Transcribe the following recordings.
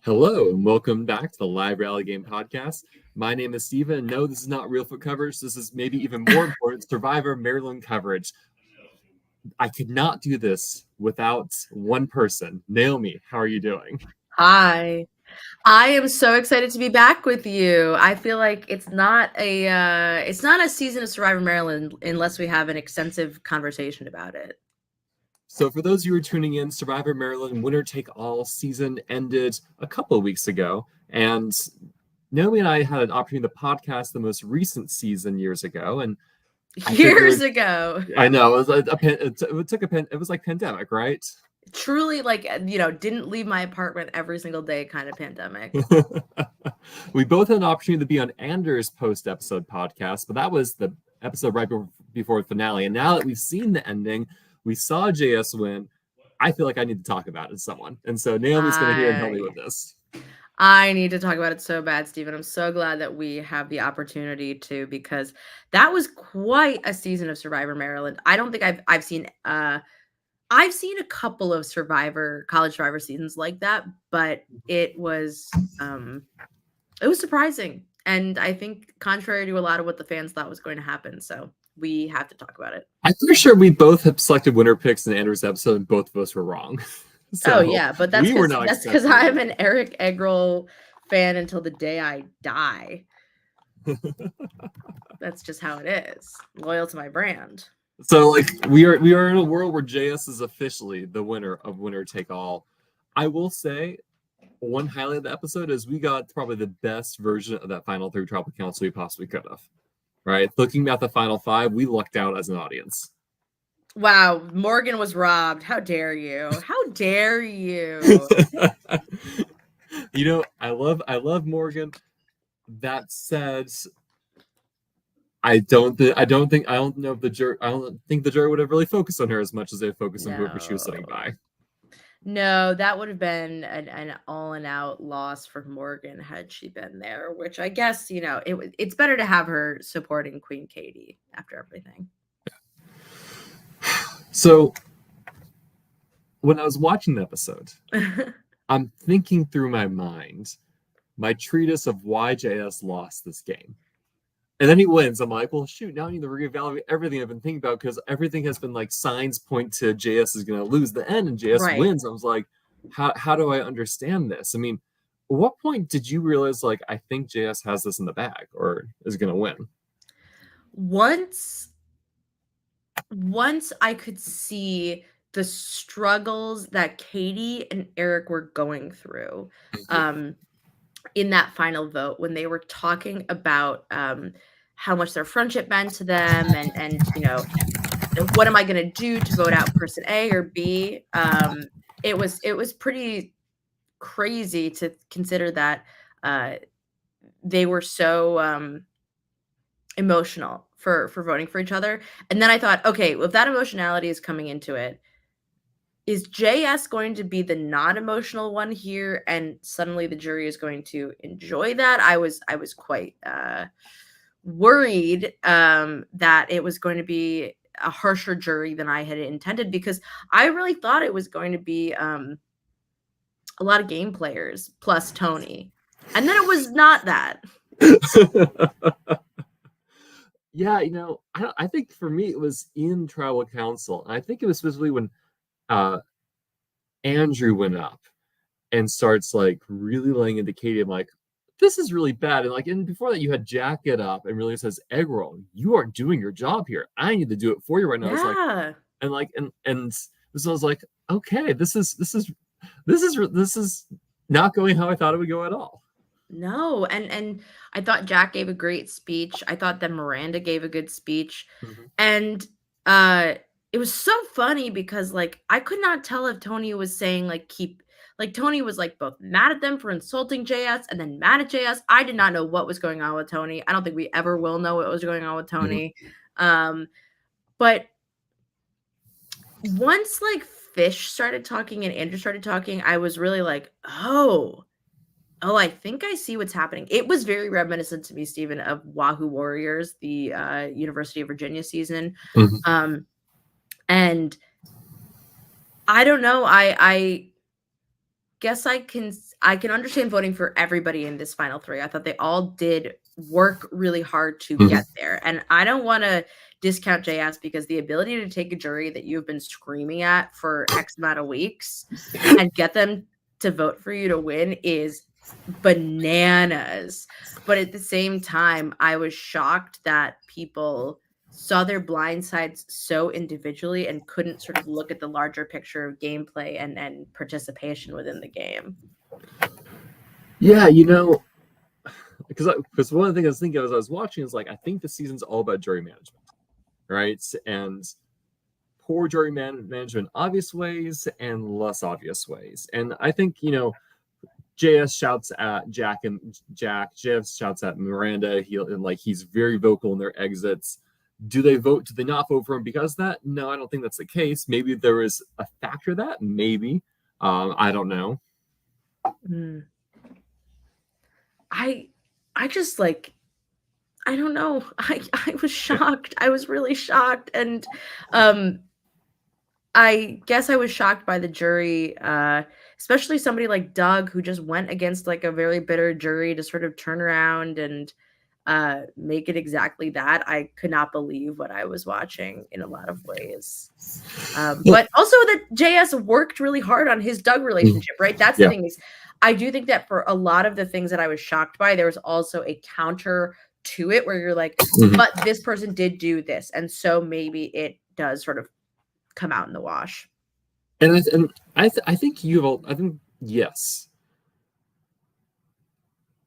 Hello, and welcome back to the Live Rally Game Podcast. My name is Stephen. No, this is not real foot coverage. This is maybe even more important, Survivor Maryland coverage. I could not do this without one person. Naomi, how are you doing? Hi. I am so excited to be back with you. I feel like it's not a season of Survivor Maryland unless we have an extensive conversation about it. So for those of you who are tuning in, Survivor Maryland Winner Take All season ended a couple of weeks ago, and Naomi and I had an opportunity to podcast the most recent season years ago, and Years ago. I know it was like pandemic, right? Truly, didn't leave my apartment every single day kind of pandemic. We both had an opportunity to be on Anders' post-episode podcast, but that was the episode right before the finale. And now that we've seen the ending, we saw JS win. I feel like I need to talk about it to someone. And so Naomi's going to here and help me with this. I need to talk about it so bad, Stephen. I'm so glad that we have the opportunity to, because that was quite a season of Survivor Maryland. I don't think I've seen a couple of college Survivor seasons like that, but it was surprising. And I think contrary to a lot of what the fans thought was going to happen. So we have to talk about it. I'm pretty sure we both have selected winner picks in Anders' episode, and both of us were wrong. So, yeah, but that's because I'm an Eric Eggroll fan until the day I die. That's just how it is. Loyal to my brand. So, we are in a world where JS is officially the winner of Winner Take All. I will say, one highlight of the episode is we got probably the best version of that final three tribal council we possibly could have. Right? Looking at the final five, we lucked out as an audience. Wow, Morgan was robbed. How dare you? How dare you? I love Morgan. That said, I don't know if the jury. I don't think the jury would have really focused on her as much as they focused on whoever she was sitting by. No, that would have been an all-and-out loss for Morgan had she been there. Which I guess it's better to have her supporting Queen Katie after everything. So, when I was watching the episode, I'm thinking through my mind my treatise of why JS lost this game. And then he wins. I'm like, well, shoot, now I need to reevaluate everything I've been thinking about, because everything has been like signs point to JS is going to lose the end, and JS wins. I was like, how do I understand this? I mean, at what point did you realize, like, I think JS has this in the bag or is going to win? Once I could see the struggles that Katie and Eric were going through in that final vote, when they were talking about how much their friendship meant to them, and what am I going to do to vote out person A or B? It was pretty crazy to consider that they were so emotional for voting for each other. And then I thought, okay, if that emotionality is coming into it, is JS going to be the non-emotional one here, and suddenly the jury is going to enjoy that? I was quite worried that it was going to be a harsher jury than I had intended, because I really thought it was going to be a lot of game players plus Tony, and then it was not that. Yeah, I think for me it was in tribal council, and I think it was specifically when Andrew went up and starts like really laying into Katie. I'm like, this is really bad. And before that, you had Jack get up and really says, Eggroll, you aren't doing your job here. I need to do it for you right now. Yeah. And so I was like, okay, this is not going how I thought it would go at all. No, and I thought Jack gave a great speech. I thought that Miranda gave a good speech. Mm-hmm. And it was so funny because I could not tell if Tony was saying Tony was both mad at them for insulting JS and then mad at JS. I did not know what was going on with Tony. I don't think we ever will know what was going on with Tony. Mm-hmm. But once Fish started talking and Andrew started talking, I was really like, oh, I think I see what's happening. It was very reminiscent to me, Stephen, of Wahoo Warriors, the University of Virginia season. Mm-hmm. And I don't know. I guess I can understand voting for everybody in this final three. I thought they all did work really hard to get there. And I don't want to discount JS, because the ability to take a jury that you've been screaming at for X amount of weeks and get them to vote for you to win is bananas. But at the same time, I was shocked that people saw their blind sides so individually and couldn't sort of look at the larger picture of gameplay and participation within the game. Yeah, because one of the things I was thinking as I was watching is like, I think the season's all about jury management, right? And poor jury management in obvious ways and less obvious ways. And I think, JS shouts at Jack. JS shouts at Miranda. He's very vocal in their exits. Do they not vote for him because of that? No, I don't think that's the case. Maybe there is a factor of that. Maybe. I don't know. I just I don't know. I was shocked. I was really shocked. And I guess I was shocked by the jury, especially somebody like Doug, who just went against a very bitter jury to sort of turn around and make it exactly that. I could not believe what I was watching in a lot of ways. But also that JS worked really hard on his Doug relationship, right? That's the thing is, I do think that for a lot of the things that I was shocked by, there was also a counter to it where you're like, but this person did do this. And so maybe it does sort of come out in the wash. And I think yes.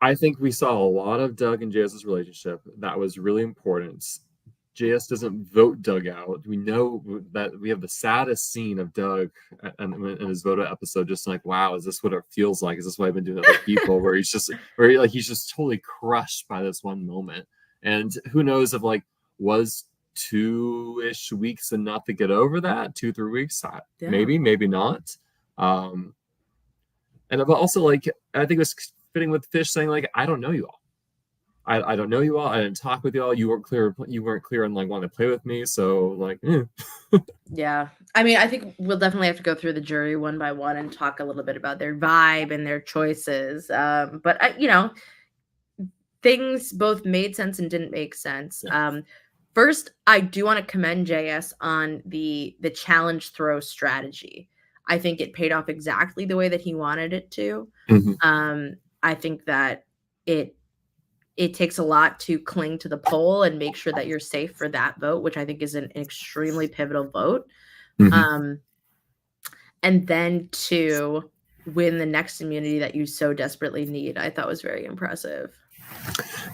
I think we saw a lot of Doug and JS's relationship. That was really important. JS doesn't vote Doug out. We know that we have the saddest scene of Doug in his vote episode, just like, wow, is this what it feels like? Is this what I've been doing to other people? Where he's just totally crushed by this one moment. And who knows if was 2-ish weeks enough to get over that? 2-3 weeks? Maybe not. And also I think it was fitting with Fish saying I don't know you all. I don't know you all. I didn't talk with you all. You weren't clear on wanting to play with me. So Yeah. I mean, I think we'll definitely have to go through the jury one by one and talk a little bit about their vibe and their choices. But things both made sense and didn't make sense. Yeah. First, I do want to commend JS on the challenge throw strategy. I think it paid off exactly the way that he wanted it to. I think that it takes a lot to cling to the poll and make sure that you're safe for that vote, which I think is an extremely pivotal vote. And then to win the next immunity that you so desperately need, I thought was very impressive.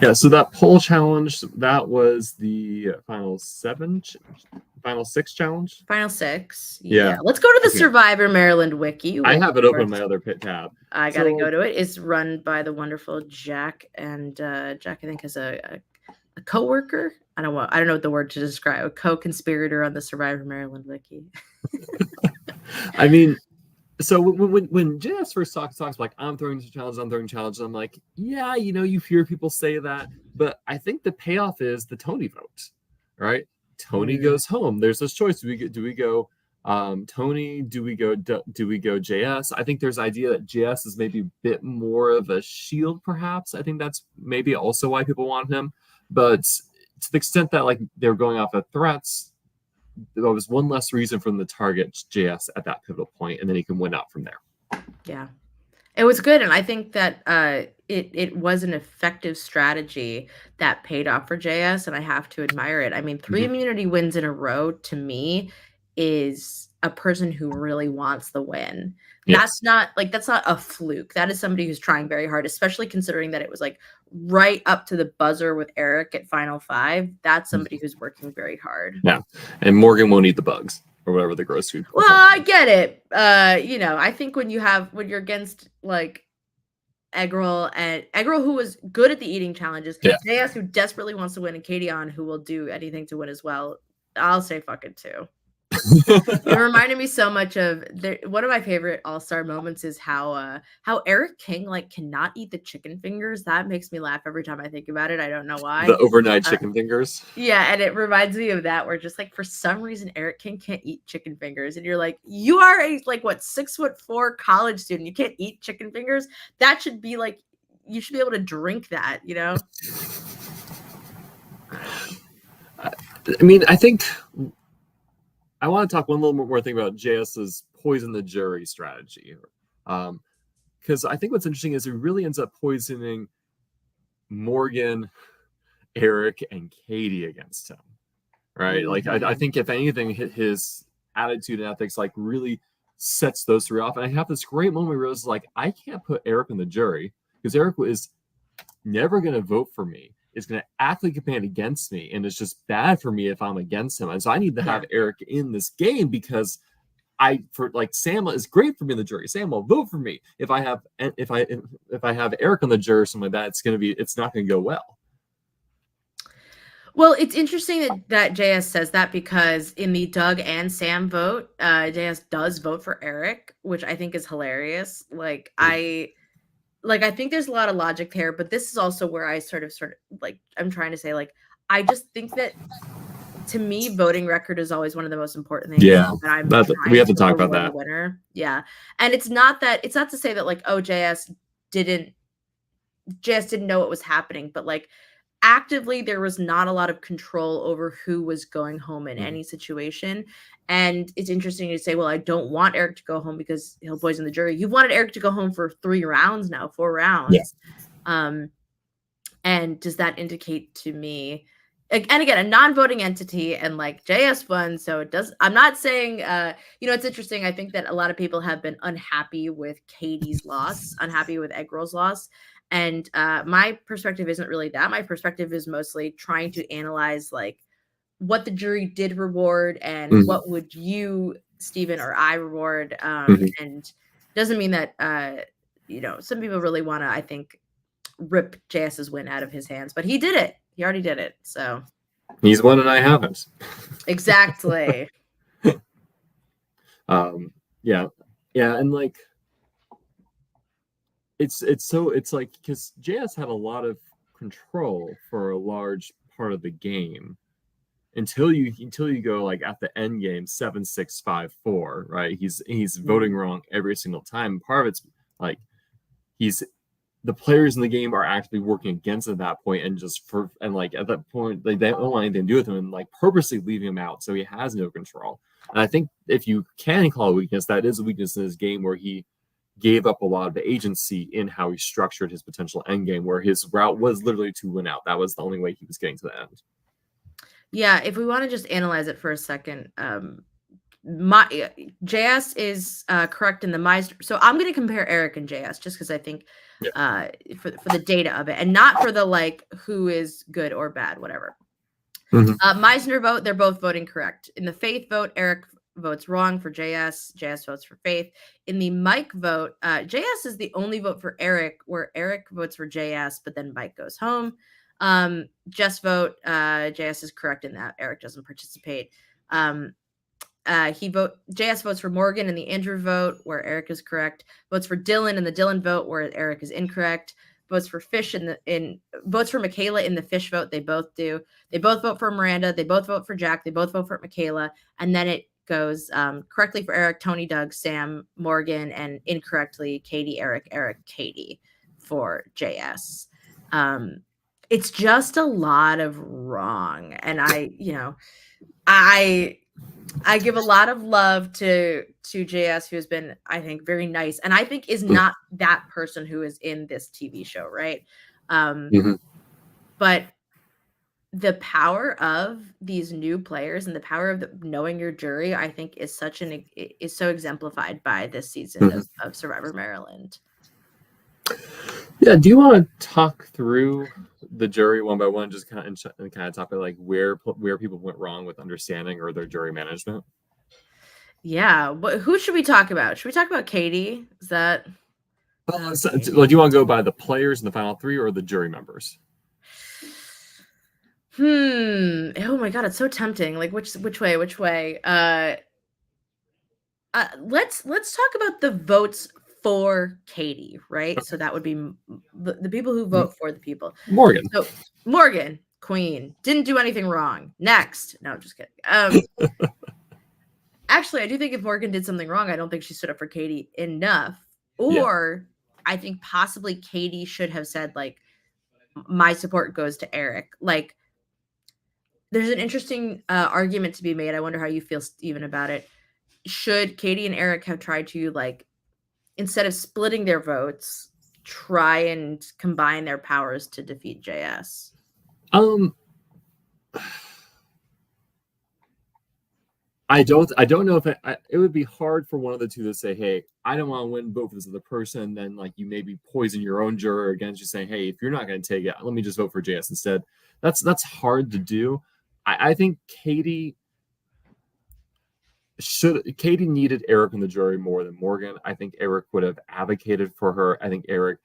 Yeah, so that poll challenge, that was the final 6 challenge? Final 6. Yeah. Let's go to the Survivor Maryland wiki. I have it open in my other tab. I got to go to it. It's run by the wonderful Jack, and Jack, I think, has a co-worker. I don't know what the word to describe. A co-conspirator on the Survivor Maryland wiki. I mean, so when JS first talks like, I'm throwing challenges, I'm like, yeah, you hear people say that, but I think the payoff is the Tony vote, right? Tony goes home. There's this choice. Do we go Tony? Do we go JS? I think there's idea that JS is maybe a bit more of a shield, perhaps. I think that's maybe also why people want him. But to the extent that they're going off of threats, there was one less reason for them to target JS at that pivotal point, and then he can win out from there. Yeah, it was good, and I think that it was an effective strategy that paid off for JS, and I have to admire it. I mean, 3 immunity wins in a row to me is a person who really wants the win. Yes. That's not a fluke. That is somebody who's trying very hard, especially considering that it was right up to the buzzer with Eric at Final 5. That's somebody who's working very hard. Yeah, and Morgan won't eat the bugs or whatever the gross food. Well, I get it. I think when you're against Eggroll, who was good at the eating challenges, JS, who desperately wants to win, and Katie on, who will do anything to win as well, I'll say fuck it too. It reminded me so much of one of my favorite All-Star moments is how Eric King like cannot eat the chicken fingers. That makes me laugh every time I think about it. I don't know why. The overnight chicken fingers. Yeah, and it reminds me of that where just like for some reason Eric King can't eat chicken fingers, and you're like, you are a like what 6'4" college student, you can't eat chicken fingers. That should be like you should be able to drink that, you know. I mean, I think I want to talk one little more thing about JS's poison the jury strategy, because I think what's interesting is he really ends up poisoning Morgan, Eric, and Katie against him, right? Mm-hmm. Like I think if anything, his attitude and ethics like really sets those three off. And I have this great moment where it's like, I can't put Eric in the jury because Eric is never going to vote for me. Is going to actively campaign against me, and it's just bad for me if I'm against him. And so I need to have Eric in this game because Sam is great for me in the jury. Sam will vote for me if I have Eric on the jury or something like that. It's not going to go well. Well, it's interesting that JS says that because in the Doug and Sam vote, JS does vote for Eric, which I think is hilarious. I think there's a lot of logic there, but this is also where I sort of like I'm trying to say like I just think that to me voting record is always one of the most important things. Yeah, we have to talk about that. Winner. Yeah, and it's not to say that like JS didn't know what was happening, but like actively there was not a lot of control over who was going home in any situation. And it's interesting to say, well, I don't want Eric to go home because he'll poison the jury. You've wanted Eric to go home for 4 rounds. Yeah. And does that indicate to me, and again, a non-voting entity and like JS won, so it does. I'm not saying, it's interesting. I think that a lot of people have been unhappy with Katie's loss, unhappy with Egg Roll's loss. And my perspective isn't really that. My perspective is mostly trying to analyze like what the jury did reward and what would you, Stephen, or I reward. And doesn't mean that, some people really want to, I think, rip JS's win out of his hands, but he did it. He already did it. So he's won and I haven't. Exactly. Yeah. And like, it's like because JS had a lot of control for a large part of the game until you go like at the end game 7-6-5-4, right? He's voting wrong every single time. Part of it's like the players in the game are actually working against at that point, and at that point like they don't want anything to do with him and like purposely leaving him out so he has no control. And I think if you can call a weakness, that is a weakness in his game where he gave up a lot of the agency in how he structured his potential end game, where his route was literally to win out. That was the only way he was getting to the end. Yeah, if we want to just analyze it for a second, JS is correct in the Meisner. So I'm going to compare Eric and JS just because I think for the data of it and not for the like who is good or bad, whatever. Meisner vote, they're both voting correct. In the Faith vote, Eric votes wrong for JS. JS votes for Faith. In the Mike vote, JS is the only vote for Eric, where Eric votes for JS, but then Mike goes home. Just vote, JS is correct in that. Eric doesn't participate. JS votes for Morgan in the Andrew vote, where Eric is correct. Votes for Dylan in the Dylan vote, where Eric is incorrect. Votes for Fish votes for Michaela in the Fish vote. They both do. They both vote for Miranda. They both vote for Jack. They both vote for Michaela. And then it goes correctly for Eric, Tony, Doug, Sam, Morgan, and incorrectly Katie, Eric, Katie for JS. It's just a lot of wrong. And I give a lot of love to JS, who has been, I think, very nice, and I think is not that person who is in this TV show, right? But the power of these new players and the power of knowing your jury, I think, is so exemplified by this season of Survivor Maryland. Yeah, do you want to talk through the jury one by one, just kind of talk about like where people went wrong with understanding or their jury management? Yeah, who should we talk about? Should we talk about Katie? Is that? Well, do you want to go by the players in the final three or the jury members? Oh my god, it's so tempting. Like which way? Let's talk about the votes for Katie, right? So that would be the people who vote for the people. Morgan. So Morgan, queen, didn't do anything wrong. Next, no, just kidding. Actually, I do think if Morgan did something wrong, I don't think she stood up for Katie enough. Or I think possibly Katie should have said, like, my support goes to Eric. Like, there's an interesting argument to be made. I wonder how you feel, Stephen, about it. Should Katie and Eric have tried to, like, instead of splitting their votes, try and combine their powers to defeat JS? I don't know if it would be hard for one of the two to say, hey, I don't want to win, vote for this other person. Then, like, you maybe poison your own juror against you, saying, hey, if you're not going to take it, let me just vote for JS instead. That's hard to do. I think Katie needed Eric in the jury more than Morgan. I think Eric would have advocated for her. I think Eric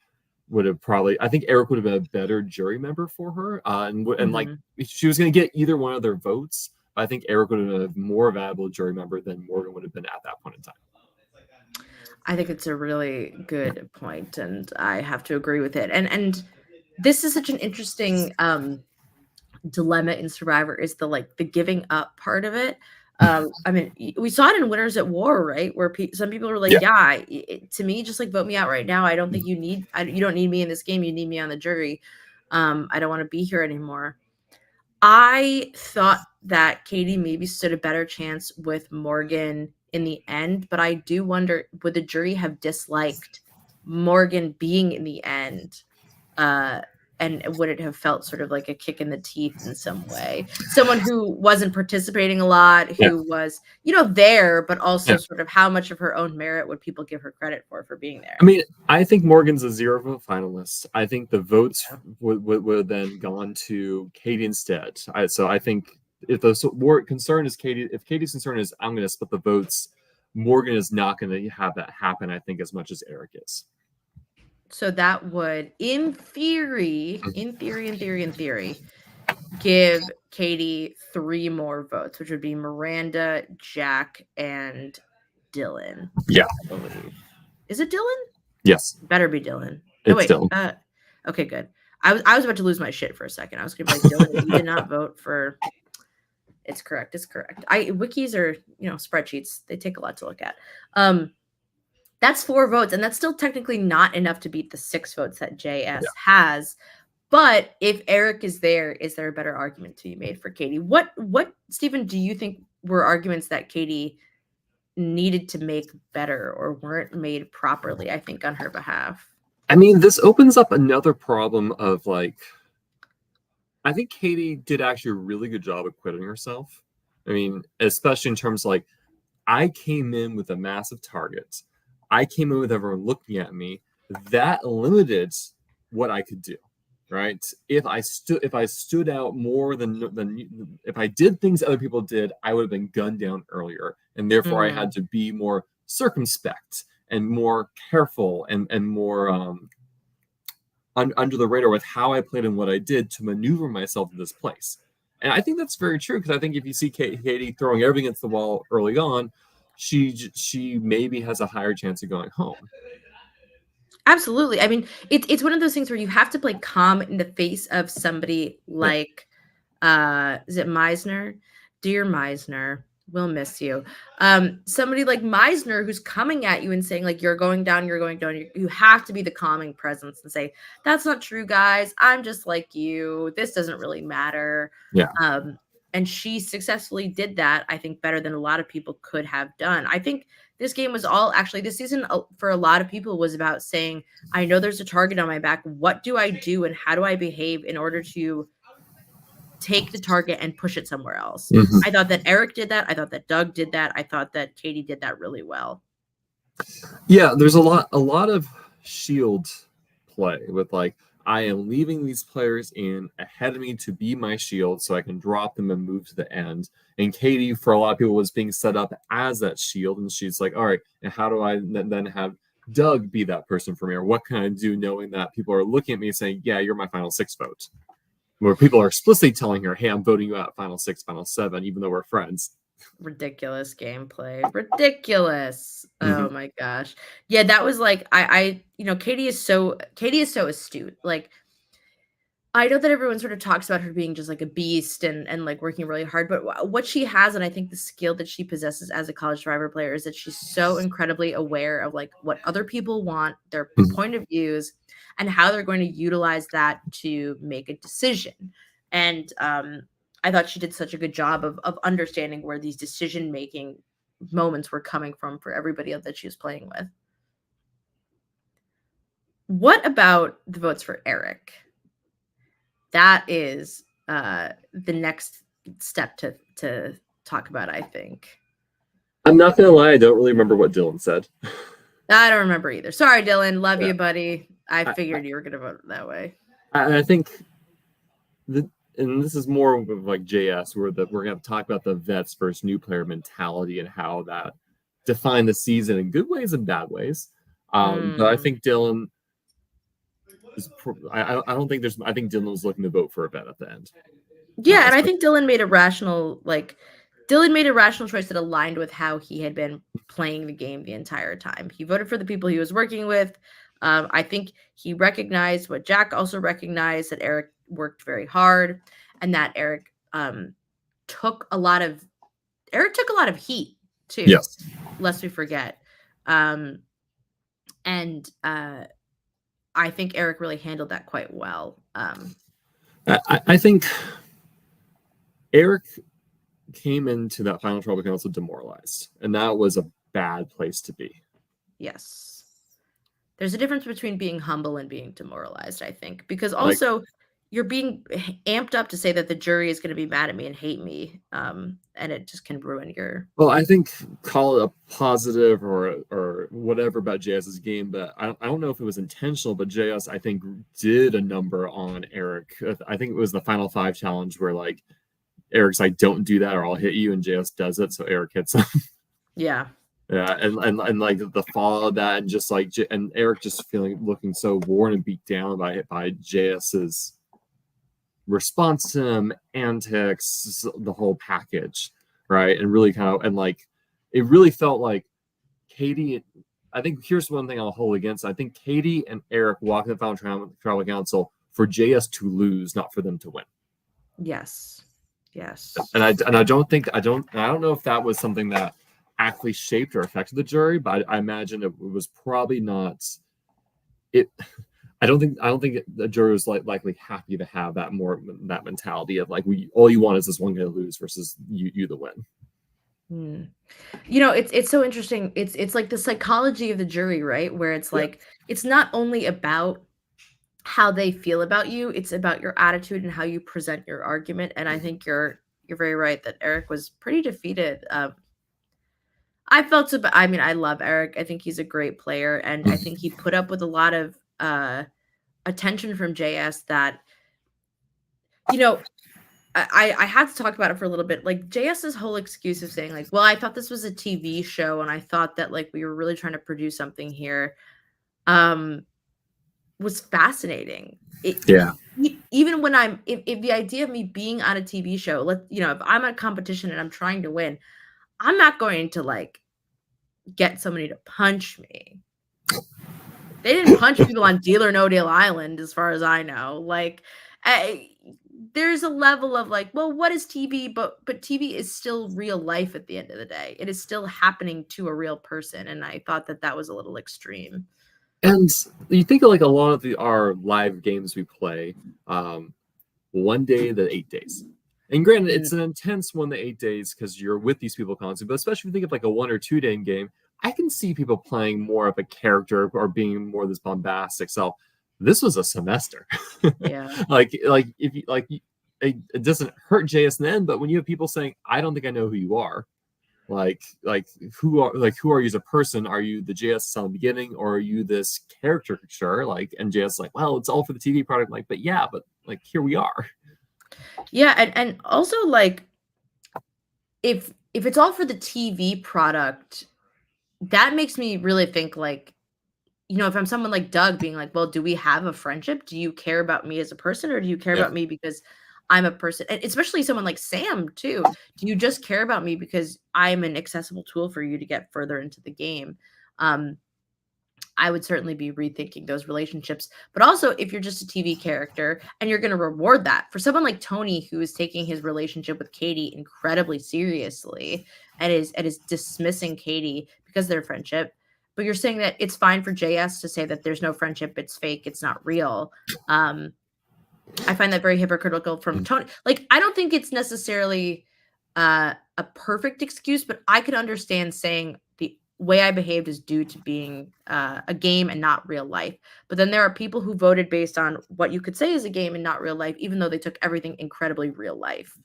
would have been a better jury member for her. And like, she was going to get either one of their votes. I think Eric would have been a more valuable jury member than Morgan would have been at that point in time. I think it's a really good point, and I have to agree with it. And this is such an interesting dilemma in Survivor, is the giving up part of it. I mean, we saw it in Winners at War, right? Where some people were like, to me, just like vote me out right now. I don't think you don't need me in this game. You need me on the jury. I don't want to be here anymore. I thought that Katie maybe stood a better chance with Morgan in the end, but I do wonder, would the jury have disliked Morgan being in the end? And would it have felt sort of like a kick in the teeth in some way? Someone who wasn't participating a lot, who was, there, but also sort of how much of her own merit would people give her credit for being there? I mean, I think Morgan's a 0 vote finalist. I think the votes would have then gone to Katie instead. So I think if the concern is Katie, if Katie's concern is I'm going to split the votes, Morgan is not going to have that happen, I think, as much as Eric is. So that would, in theory, give Katie 3 more votes, which would be Miranda, Jack, and Dylan. Yeah. I believe. Is it Dylan? Yes. Better be Dylan. Dylan. Okay, good. I was about to lose my shit for a second. I was going to be like, Dylan, you did not vote for... It's correct. Wikis are, spreadsheets. They take a lot to look at. That's 4 votes, and that's still technically not enough to beat the 6 votes that JS has. But if Eric is there a better argument to be made for Katie? What, Stephen, do you think were arguments that Katie needed to make better or weren't made properly, I think, on her behalf? I mean, this opens up another problem of, like, I think Katie did actually a really good job of quitting herself. I mean, especially in terms of, like, I came in with a massive target. I came in with everyone looking at me. That limited what I could do, right? If I stood out more than if I did things other people did, I would have been gunned down earlier, and therefore I had to be more circumspect and more careful and more under the radar with how I played and what I did to maneuver myself to this place. And I think that's very true, because I think if you see Katie throwing everything against the wall early on, she maybe has a higher chance of going home. Absolutely. I mean, it's one of those things where you have to play calm in the face of somebody like, is it Meisner? Dear Meisner, we'll miss you. Somebody like Meisner who's coming at you and saying, like, you're going down. You have to be the calming presence and say, that's not true, guys. I'm just like you. This doesn't really matter. Yeah. And she successfully did that, I think, better than a lot of people could have done. I think this game was this season for a lot of people was about saying, I know there's a target on my back. What do I do and how do I behave in order to take the target and push it somewhere else? I thought that Eric did that. I thought that Doug did that. I thought that Katie did that really well. Yeah, there's a lot of shield play with, like, I am leaving these players in ahead of me to be my shield so I can drop them and move to the end. And Katie, for a lot of people, was being set up as that shield. And she's like, all right, and how do I then have Doug be that person for me? Or what can I do knowing that people are looking at me and saying, yeah, you're my final 6 vote? Where people are explicitly telling her, hey, I'm voting you out final 6, final 7, even though we're friends. Ridiculous gameplay. Ridiculous. Oh Mhm. my gosh. Yeah, that was like Katie is so astute. Like I know that everyone sort of talks about her being just like a beast and like working really hard, but what she has, and I think the skill that she possesses as a college survivor player, is that she's so incredibly aware of like what other people want, their Mhm. point of views, and how they're going to utilize that to make a decision. And I thought she did such a good job of understanding where these decision making moments were coming from for everybody else that she was playing with. What about the votes for Eric? That is the next step to talk about, I think. I'm not gonna lie, I don't really remember what Dylan said. I don't remember either. Sorry, Dylan. Love Yeah. you, buddy. I I, figured you were gonna vote that way. I think and this is more of like JS, where we're gonna talk about the vets versus new player mentality and how that defined the season in good ways and bad ways. But I think Dylan is. I don't think there's. I think Dylan was looking to vote for a vet at the end. Yeah, and I So, think Dylan made a rational choice that aligned with how he had been playing the game the entire time. He voted for the people he was working with. I think he recognized what Jack also recognized, that Eric worked very hard, and that Eric took a lot of heat too. yes, Lest we forget. And I think Eric really handled that quite well. I think Eric came into that final tribal council demoralized, and that was a bad place to be. Yes. There's a difference between being humble and being demoralized, I think, because Like, also you're being amped up to say that the jury is going to be mad at me and hate me, and it just can ruin your. well, I think call it a positive or whatever about JS's game, but I don't know if it was intentional. But JS, I think, did a number on Eric. I think it was the final 5 challenge where like Eric's like, "Don't do that, or I'll hit you," and JS does it, so Eric hits him. Yeah. Yeah, and like the fall of that, and just like and Eric just looking so worn and beat down by JS's response to him, antics, the whole package, right? And really kind of, and like it really felt like Katie. I think here's one thing I'll hold against. I think Katie and Eric walked the final tribal council for JS to lose, not for them to win. Yes. Yes. And I don't know if that was something that actually shaped or affected the jury, but I imagine it was probably not it. I don't think the jury was likely happy to have that mentality of like, all you want is this one guy to lose versus you to win. It's so interesting. It's like the psychology of the jury, right? Where it's Yeah. like it's not only about how they feel about you, it's about your attitude and how you present your argument. And I think you're very right that Eric was pretty defeated. I felt so bad. I mean, I love Eric. I think he's a great player, and I think he put up with a lot of attention from JS that, I had to talk about it for a little bit. Like JS's whole excuse of saying like, well, I thought this was a TV show and I thought that like we were really trying to produce something here, was fascinating. Yeah. Even when if the idea of me being on a TV show, if I'm at competition and I'm trying to win, I'm not going to like get somebody to punch me. They didn't punch people on Deal or No Deal Island, as far as I know. Like, there's a level of like, well, what is TV? But TV is still real life at the end of the day. It is still happening to a real person, and I thought that was a little extreme. And you think of like a lot of our live games we play, 1 day to 8 days. And granted, it's an intense 1 to 8 days because you're with these people constantly. But especially if you think of like a 1 or 2 day game, I can see people playing more of a character or being more this bombastic self. This was a semester. Yeah. like if you like, it doesn't hurt JSN, but when you have people saying, "I don't think I know who you are," like who are you as a person? Are you the JS on the beginning, or are you this character? Sure, like, and JS like, well, it's all for the TV product. Like, but yeah, but like here we are. Yeah, and also like if it's all for the TV product, that makes me really think like, if I'm someone like Doug being like, well, do we have a friendship? Do you care about me as a person, or do you care about me because I'm a person, and especially someone like Sam too. Do you just care about me because I'm an accessible tool for you to get further into the game? I would certainly be rethinking those relationships. But also, if you're just a TV character and you're going to reward that for someone like Tony, who is taking his relationship with Katie incredibly seriously and is dismissing Katie because of their friendship, but you're saying that it's fine for JS to say that there's no friendship, it's fake, it's not real. I find that very hypocritical from Tony. Like, I don't think it's necessarily a perfect excuse, but I could understand saying the way I behaved is due to being a game and not real life. But then there are people who voted based on what you could say is a game and not real life, even though they took everything incredibly real life.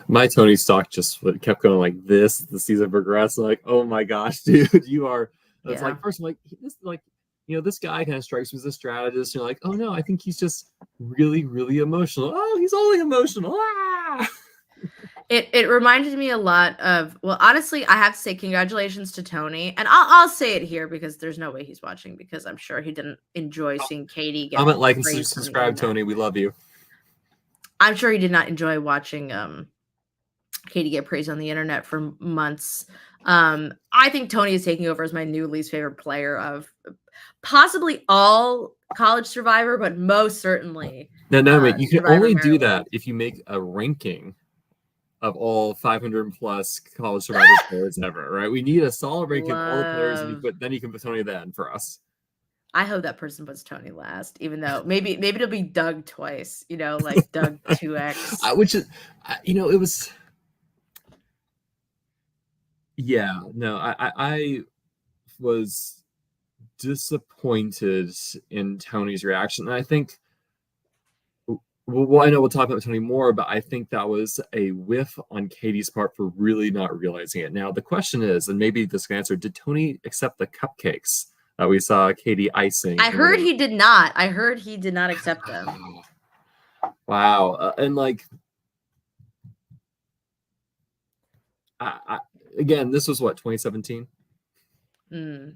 My Tony stock just kept going like this. The season progressed. Like, oh my gosh, dude, you are. It's Yeah. like first, I'm like this, like this guy kind of strikes me as a strategist. You're like, oh no, I think he's just really, really emotional. Oh, he's only emotional. Ah! It reminded me a lot of, well, honestly, I have to say congratulations to Tony, and I'll say it here because there's no way he's watching, because I'm sure he didn't enjoy seeing Katie get Comment, like, and praised on the subscribe, internet. Tony. We love you. I'm sure he did not enjoy watching Katie get praised on the internet for months. I think Tony is taking over as my new least favorite player of possibly all College Survivor, but most certainly. No, you can Survivor only do Maryland. that if you make a ranking of all 500 plus College Survivor players ever, right? We need a solid ranking of all the players, and then you can put Tony at the end for us. I hope that person puts Tony last, even though maybe it'll be Doug twice, like Doug 2X. Which is, it was. Yeah, no, I was disappointed in Tony's reaction. And I think, well, I know we'll talk about Tony more, but I think that was a whiff on Katie's part for really not realizing it. Now, the question is, and maybe this can answer, did Tony accept the cupcakes that we saw Katie icing? I heard he did not. I heard he did not accept them. Wow. And like, again, this was what, 2017?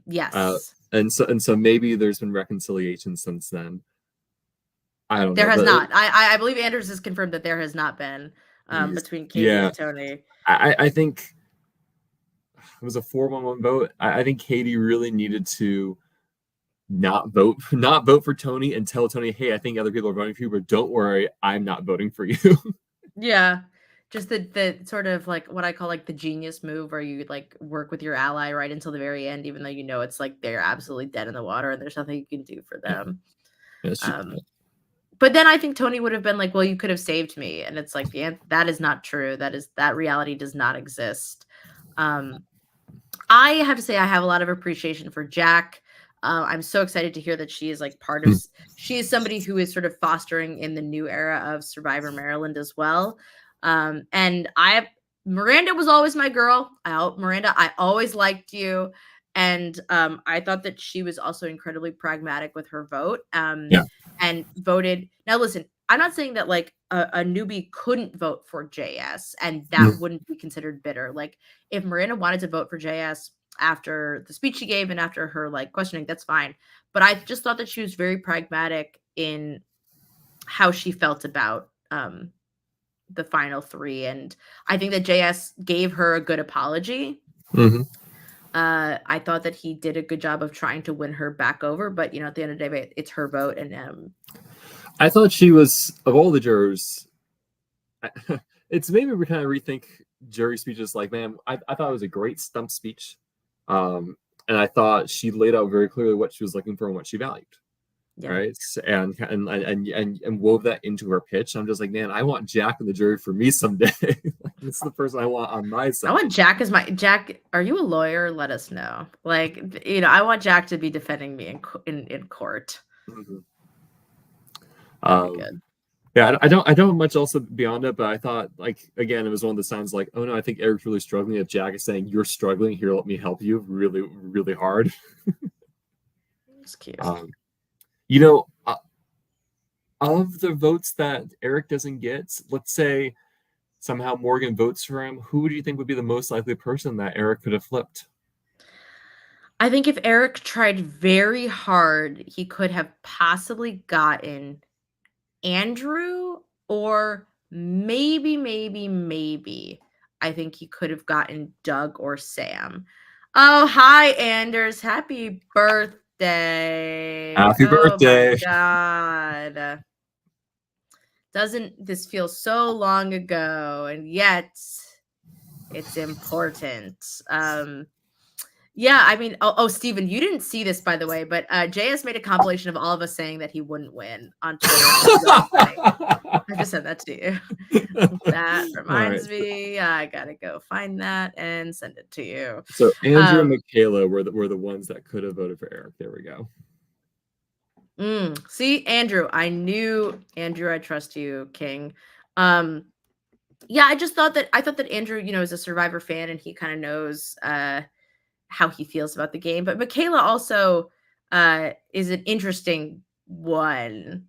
Yes. And so maybe there's been reconciliation since then. I don't know. There has not. I believe Anders has confirmed that there has not been between Katie and Tony. I think it was a 4-1-1 vote. I think Katie really needed to not vote for Tony and tell Tony, hey, I think other people are voting for you, but don't worry, I'm not voting for you. Yeah. Just the sort of like what I call like the genius move, where you like work with your ally right until the very end, even though it's like they're absolutely dead in the water and there's nothing you can do for them. But then I think Tony would have been like, well, you could have saved me. And it's like, that is not true. That reality does not exist. I have to say, I have a lot of appreciation for Jack. I'm so excited to hear that she is like she is somebody who is sort of fostering in the new era of Survivor Maryland as well. And Miranda was always my girl. Miranda, I always liked you. And I thought that she was also incredibly pragmatic with her vote. And voted. Now, listen, I'm not saying that like a newbie couldn't vote for JS and that wouldn't be considered bitter. Like, if Miranda wanted to vote for JS after the speech she gave and after her like questioning, that's fine. But I just thought that she was very pragmatic in how she felt about the final three. And I think that JS gave her a good apology. I thought that he did a good job of trying to win her back over, but at the end of the day, it's her vote. And I thought she was, of all the jurors, it's maybe we kind of rethink jury speeches. Like, man, I thought it was a great stump speech, and I thought she laid out very clearly what she was looking for and what she valued. Yeah. Right, and wove that into her pitch. I'm just like, man, I want Jack in the jury for me someday. Like, this is the person I want on my side. I want Jack as Jack. Are you a lawyer? Let us know. Like, I want Jack to be defending me in court. Good. Yeah, I don't have much else beyond it, but I thought, like, again, it was one of the signs like, oh no, I think Eric's really struggling. If Jack is saying, you're struggling here, let me help you really, really hard. It's cute. Of the votes that Eric doesn't get, let's say somehow Morgan votes for him, who do you think would be the most likely person that Eric could have flipped? I think if Eric tried very hard, he could have possibly gotten Andrew Or maybe, I think he could have gotten Doug or Sam. Oh, hi, Anders. Happy birthday. Happy Oh my birthday. God. Doesn't this feel so long ago? And yet it's important. Yeah, I mean, Stephen, you didn't see this, by the way, but JS made a compilation of all of us saying that he wouldn't win on Twitter. And it's really funny. I just sent that to you. That reminds me, I gotta go find that and send it to you. So Andrew and Michaela were the ones that could have voted for Eric. There we go. See, Andrew, I trust you, King. Yeah, I thought that Andrew, is a Survivor fan and he kind of knows how he feels about the game. But Michaela also is an interesting one.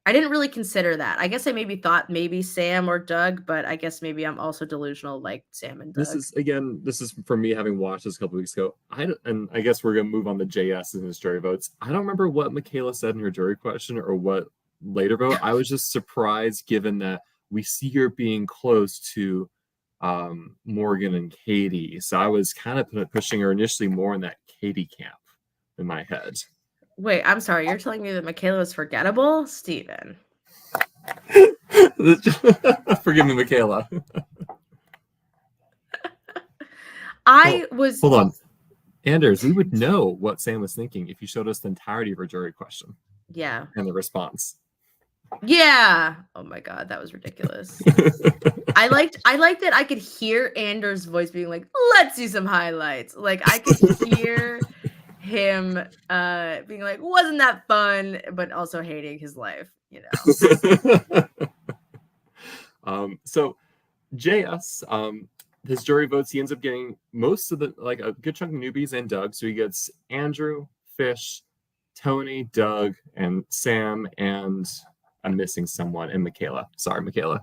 I didn't really consider that. I guess I maybe thought maybe Sam or Doug, but I guess maybe I'm also delusional like Sam and Doug. This is for me having watched this a couple weeks ago. And I guess we're gonna move on to JS and his jury votes. I don't remember what Michaela said in her jury question or what later vote. I was just surprised given that we see her being close to Morgan and Katie. So I was kind of pushing her initially more in that Katie camp in my head. Wait, I'm sorry. You're telling me that Michaela was forgettable? Stephen. Forgive me, Michaela. Hold on. Anders, we would know what Sam was thinking if you showed us the entirety of her jury question. Yeah. And the response. Yeah. Oh my God, that was ridiculous. I liked that I could hear Anders' voice being like, let's see some highlights. Like I could hear him being like, wasn't that fun, but also hating his life, So JS, his jury votes, he ends up getting most of a good chunk of newbies and Doug. So he gets Andrew, Fish, Tony, Doug, and Sam, and I'm missing someone, and Michaela. Sorry, Michaela.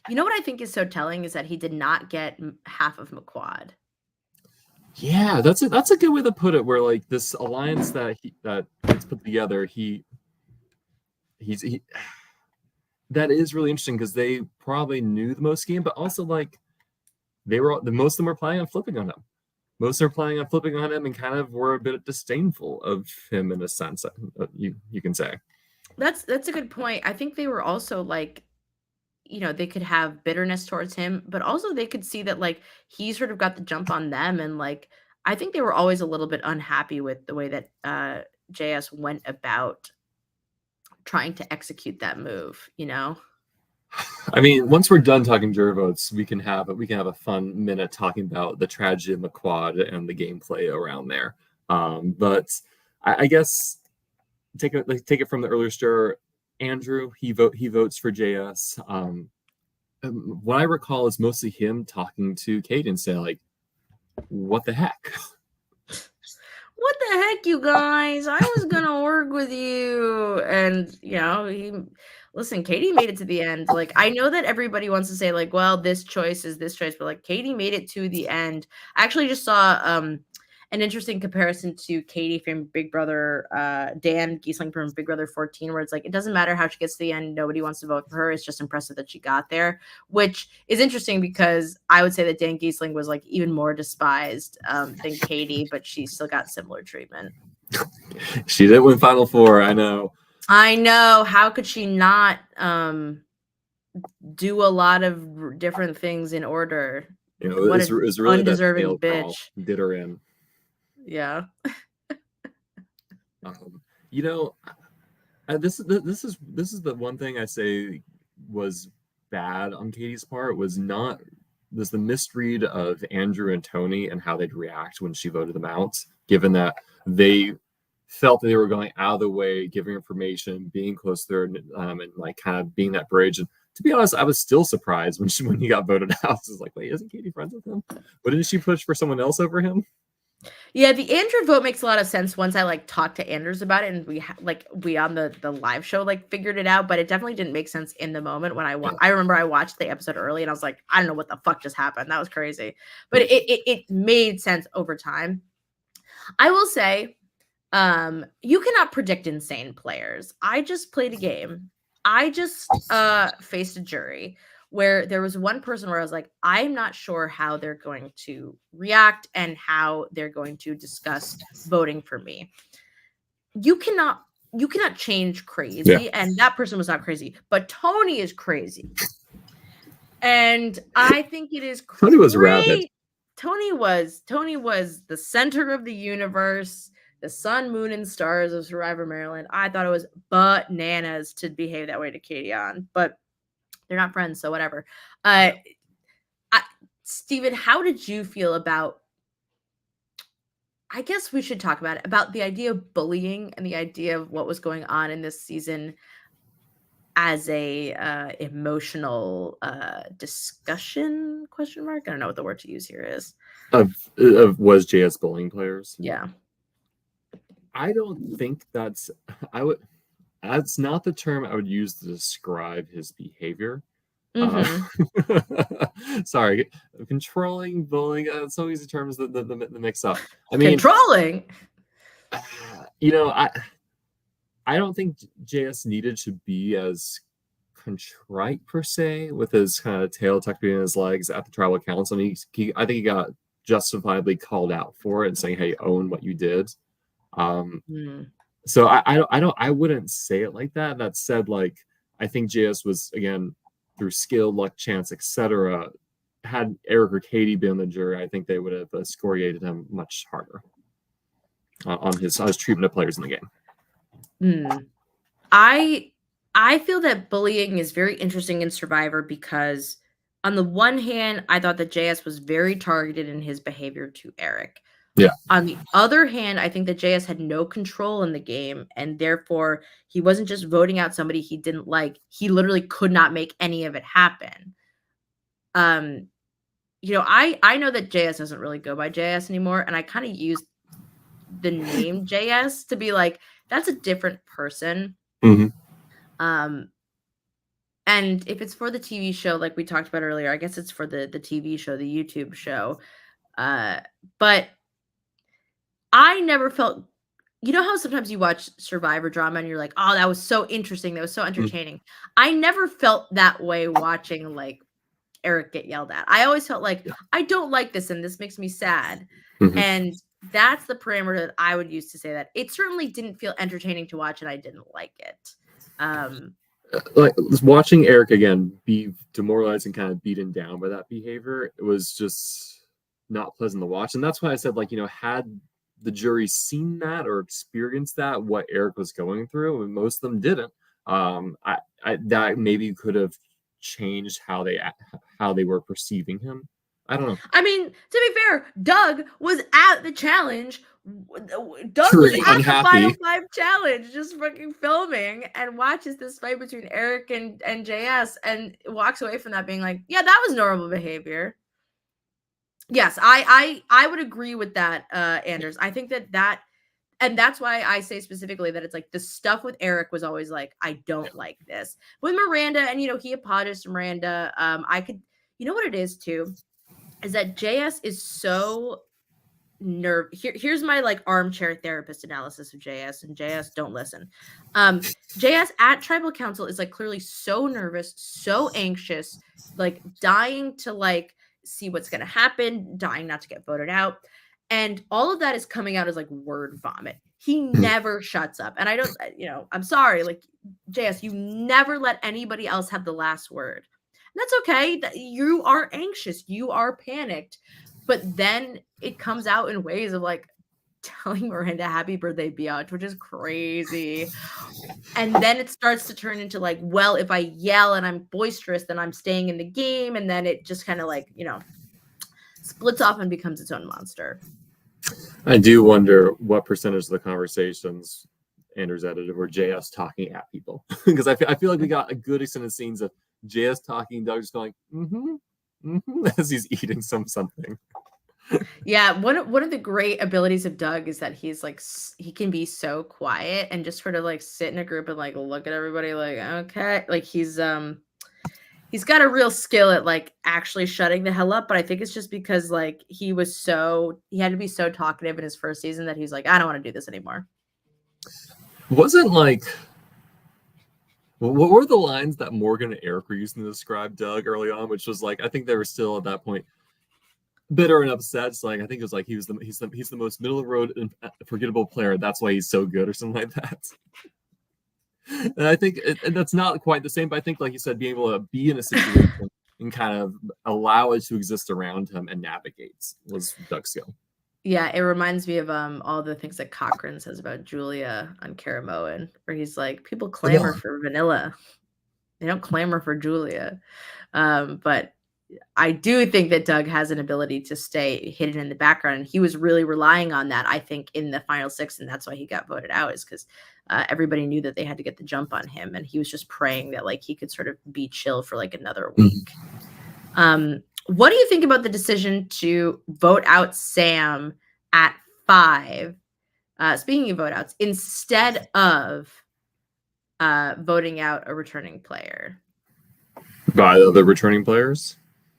You know what I think is so telling is that he did not get half of McQuad. Yeah, that's a good way to put it. Where like this alliance that gets put together, he's that is really interesting because they probably knew the most game, but also like most of them were planning on flipping on him. Most are planning on flipping on him and kind of were a bit disdainful of him in a sense. You can say. That's a good point. I think they were also like, they could have bitterness towards him, but also they could see that like he sort of got the jump on them, and like I think they were always a little bit unhappy with the way that JS went about trying to execute that move. I mean, once we're done talking jury votes, we can have a fun minute talking about the tragedy of McQuad and the gameplay around there. But I guess take it from the earlier stir. Andrew, he votes for JS. What I recall is mostly him talking to Kate and saying like, "What the heck? What the heck, you guys? I was gonna work with you." And listen, Katie made it to the end. Like I know that everybody wants to say like, well, this choice is this choice, but like Katie made it to the end. I actually just saw an interesting comparison to Katie from Big Brother, Dan Giesling from Big Brother 14, where it's like, it doesn't matter how she gets to the end. Nobody wants to vote for her. It's just impressive that she got there, which is interesting because I would say that Dan Giesling was like even more despised than Katie, but she still got similar treatment. She didn't win Final Four. I know. How could she not do a lot of different things in order? It was really undeserving bitch. Did her in. Yeah. This is the one thing I say was bad on Katie's part was the misread of Andrew and Tony and how they'd react when she voted them out, given that they felt that they were going out of the way, giving information, being close to her, and like kind of being that bridge. And to be honest, I was still surprised when he got voted out. I was like, wait, isn't Katie friends with him? But didn't she push for someone else over him? Yeah, the Andrew vote makes a lot of sense once I like talked to Anders about it, and we on the live show like figured it out, but it definitely didn't make sense in the moment when I remember I watched the episode early and I was like, I don't know what the fuck just happened. That was crazy. But it made sense over time. I will say, you cannot predict insane players. I just played a game I just faced a jury where there was one person where I was like, I'm not sure how they're going to react and how they're going to discuss voting for me. You cannot change crazy, and that person was not crazy, but Tony is crazy. And I think it is Tony was rabid. Tony was the center of the universe, the sun, moon, and stars of Survivor Maryland. I thought it was bananas to behave that way to Katie on, but they're not friends, so whatever. Stephen, how did you feel about? I guess we should talk about it, about the idea of bullying and the idea of what was going on in this season as a emotional discussion, question mark. I don't know what the word to use here is. Of was JS bullying players? Yeah. I don't think that's not the term I would use to describe his behavior. Sorry, controlling, bullying, so easy terms that mix up. I mean, controlling. I don't think JS needed to be as contrite per se with his kind of tail tucked between his legs at the tribal council. I mean, I think he got justifiably called out for it and saying, "Hey, own what you did." So I wouldn't say it like that. That said, like, I think JS was, again, through skill, luck, chance, etc. Had Eric or Katie been on the jury, I think they would have excoriated him much harder on his treatment of players in the game. I feel that bullying is very interesting in Survivor because, on the one hand, I thought that JS was very targeted in his behavior to Eric. Yeah. On the other hand, I think that JS had no control in the game, and therefore he wasn't just voting out somebody he didn't like. He literally could not make any of it happen. I know that JS doesn't really go by JS anymore, and I kind of use the name JS to be like, that's a different person. And if it's for the TV show, like we talked about earlier, I guess it's for the TV show, the YouTube show. But I never felt, how sometimes you watch Survivor drama and you're like, oh, that was so interesting. That was so entertaining. I never felt that way watching like Eric get yelled at. I always felt like, I don't like this and this makes me sad. And that's the parameter that I would use to say that. It certainly didn't feel entertaining to watch and I didn't like it. Like watching Eric again be demoralized and kind of beaten down by that behavior, it was just not pleasant to watch. And that's why I said, like, had the jury seen that or experienced that, what Eric was going through, and most of them didn't, that maybe could have changed how they were perceiving him. I don't know. I mean, to be fair, Doug was at the challenge. Doug was at the Final 5 challenge, just fucking filming, and watches this fight between Eric and JS, and walks away from that being like, yeah, that was normal behavior. Yes, I would agree with that, Anders. I think that, and that's why I say specifically that it's like the stuff with Eric was always like, I don't like this. With Miranda, and he apologized to Miranda. I could, what it is too, is that JS is so here's my like armchair therapist analysis of JS, and JS, don't listen. JS at tribal council is like clearly so nervous, so anxious, like dying to like see what's going to happen, dying not to get voted out. And all of that is coming out as like word vomit. He never shuts up. And I don't, I'm sorry, like JS, you never let anybody else have the last word. And that's okay. You are anxious. You are panicked. But then it comes out in ways of like telling Miranda happy birthday, biatch, which is crazy. And then it starts to turn into like, well, if I yell and I'm boisterous, then I'm staying in the game. And then it just kind of like, splits off and becomes its own monster. I do wonder what percentage of the conversations Anders edited were JS talking at people. Because I feel like we got a good extended scenes of JS talking, Doug just going, as he's eating something. Yeah, one of the great abilities of Doug is that he's like, he can be so quiet and just sort of like sit in a group and like look at everybody like, okay, like he's got a real skill at like actually shutting the hell up. But I think it's just because like he had to be so talkative in his first season that he's like, I don't want to do this anymore. Wasn't like What were the lines that Morgan and Eric were using to describe Doug early on? Which was like, I think they were still at that point bitter and upset. It's like, I think it was like he's the most middle of the road and forgettable player. That's why he's so good, or something like that. And I think and that's not quite the same, but I think, like you said, being able to be in a situation and kind of allow it to exist around him and navigate was Doug's skill. Yeah, it reminds me of all the things that Cochran says about Julia on Caramoan, where he's like, people clamor for vanilla. They don't clamor for Julia. But I do think that Doug has an ability to stay hidden in the background. And he was really relying on that, I think, in the final 6. And that's why he got voted out, is because everybody knew that they had to get the jump on him. And he was just praying that like he could sort of be chill for like another week. What do you think about the decision to vote out Sam at 5? Speaking of vote outs, instead of voting out a returning player. By the returning players?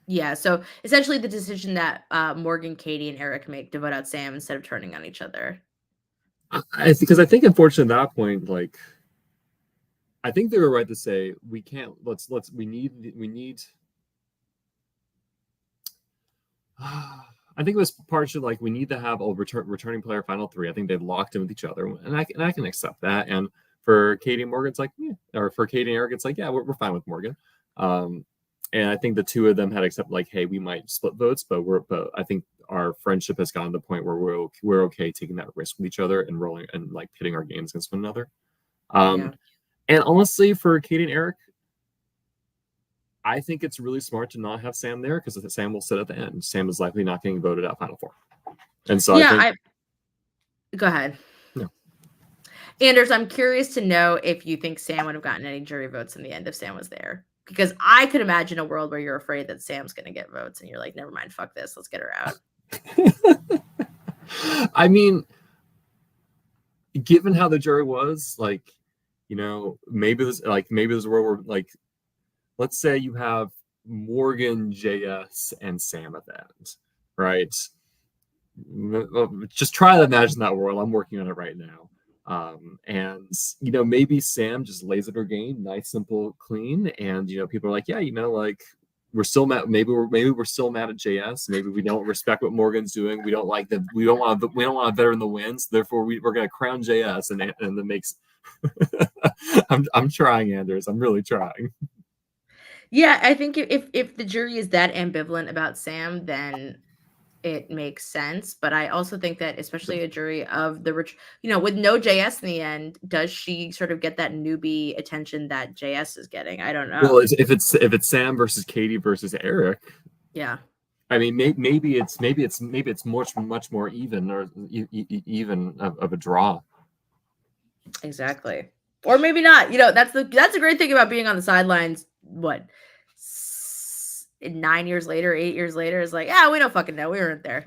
Yeah, so essentially the decision that Morgan, Katie, and Eric make to vote out Sam instead of turning on each other. Because I think, unfortunately, at that point, like, I think they were right to say we can't. We need. I think it was partially like we need to have a returning player final 3. I think they've locked in with each other, and I can accept that. And for Katie and Morgan, it's like, yeah, or for Katie and Eric, it's like, yeah, we're fine with Morgan. And I think the two of them had accepted, like, hey, we might split votes, but I think our friendship has gotten to the point where we're okay taking that risk with each other and rolling and like pitting our games against one another. And honestly, for Katie and Eric, I think it's really smart to not have Sam there, because Sam will sit at the end. Sam is likely not getting voted out final 4. And so Go ahead. No. Anders, I'm curious to know if you think Sam would have gotten any jury votes in the end if Sam was there. Because I could imagine a world where you're afraid that Sam's going to get votes and you're like, never mind, fuck this, let's get her out. I mean, given how the jury was, like, you know, maybe there's a world where, like, let's say you have Morgan, JS, and Sam at the end, right? Just try to imagine that world. I'm working on it right now. And, you know, maybe Sam just lays at her game, nice, simple, clean. And, you know, people are like, yeah, you know, like, we're still mad. Maybe we're still mad at JS. Maybe we don't respect what Morgan's doing. We don't like that. We don't want a veteran the wins. Therefore, we're going to crown JS, and that makes. I'm trying, Anders. I'm really trying. Yeah, I think if the jury is that ambivalent about Sam, then it makes sense. But I also think that, especially a jury of the rich, you know, with no JS in the end, does she sort of get that newbie attention that JS is getting? I don't know. Well, if it's Sam versus Katie versus Eric, yeah. I mean, maybe it's much more even, or even of a draw. Exactly. Or maybe not. You know, that's a great thing about being on the sidelines. What, 9 years later, 8 years later, is like, yeah, we don't fucking know. We weren't there.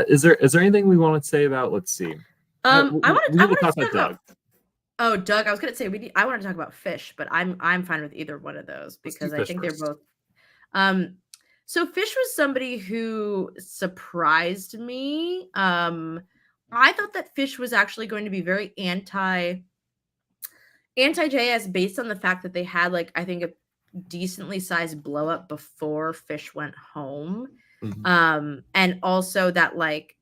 Is there anything we want to say about? Let's see. I want to talk about Doug. Oh, Doug, I was going to say I want to talk about Fish, but I'm fine with either one of those, because I think they're both. So Fish was somebody who surprised me. I thought that Fish was actually going to be very anti-JS, based on the fact that they had, like, I think a decently sized blow up before Fish went home. Mm-hmm. And also that, like,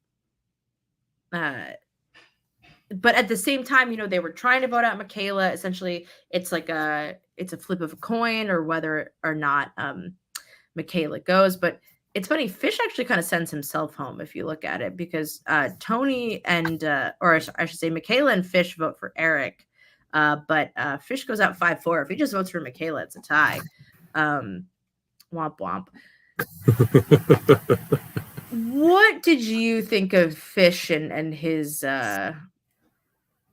but at the same time, you know, they were trying to vote out Michaela. Essentially, it's like it's a flip of a coin, or whether or not Michaela goes. But it's funny, Fish actually kind of sends himself home if you look at it, because Tony and or I should say Michaela and Fish vote for Eric. But Fish goes out 5-4. If he just votes for Michaela, it's a tie. Womp womp. What did you think of Fish and his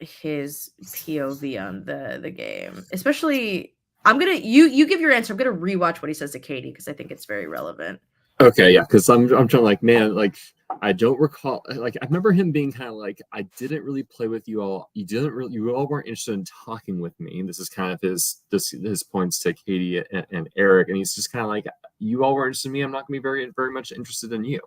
POV on the game? Especially, you give your answer. I'm gonna rewatch what he says to Katie, because I think it's very relevant. Okay, yeah, because I'm trying to, like, man, like, I don't recall, like, I remember him being kind of like, I didn't really play with you all. You all weren't interested in talking with me. And this is kind of his points to Katie and Eric, and he's just kind of like, you all were interested in me. I'm not going to be very, very much interested in you.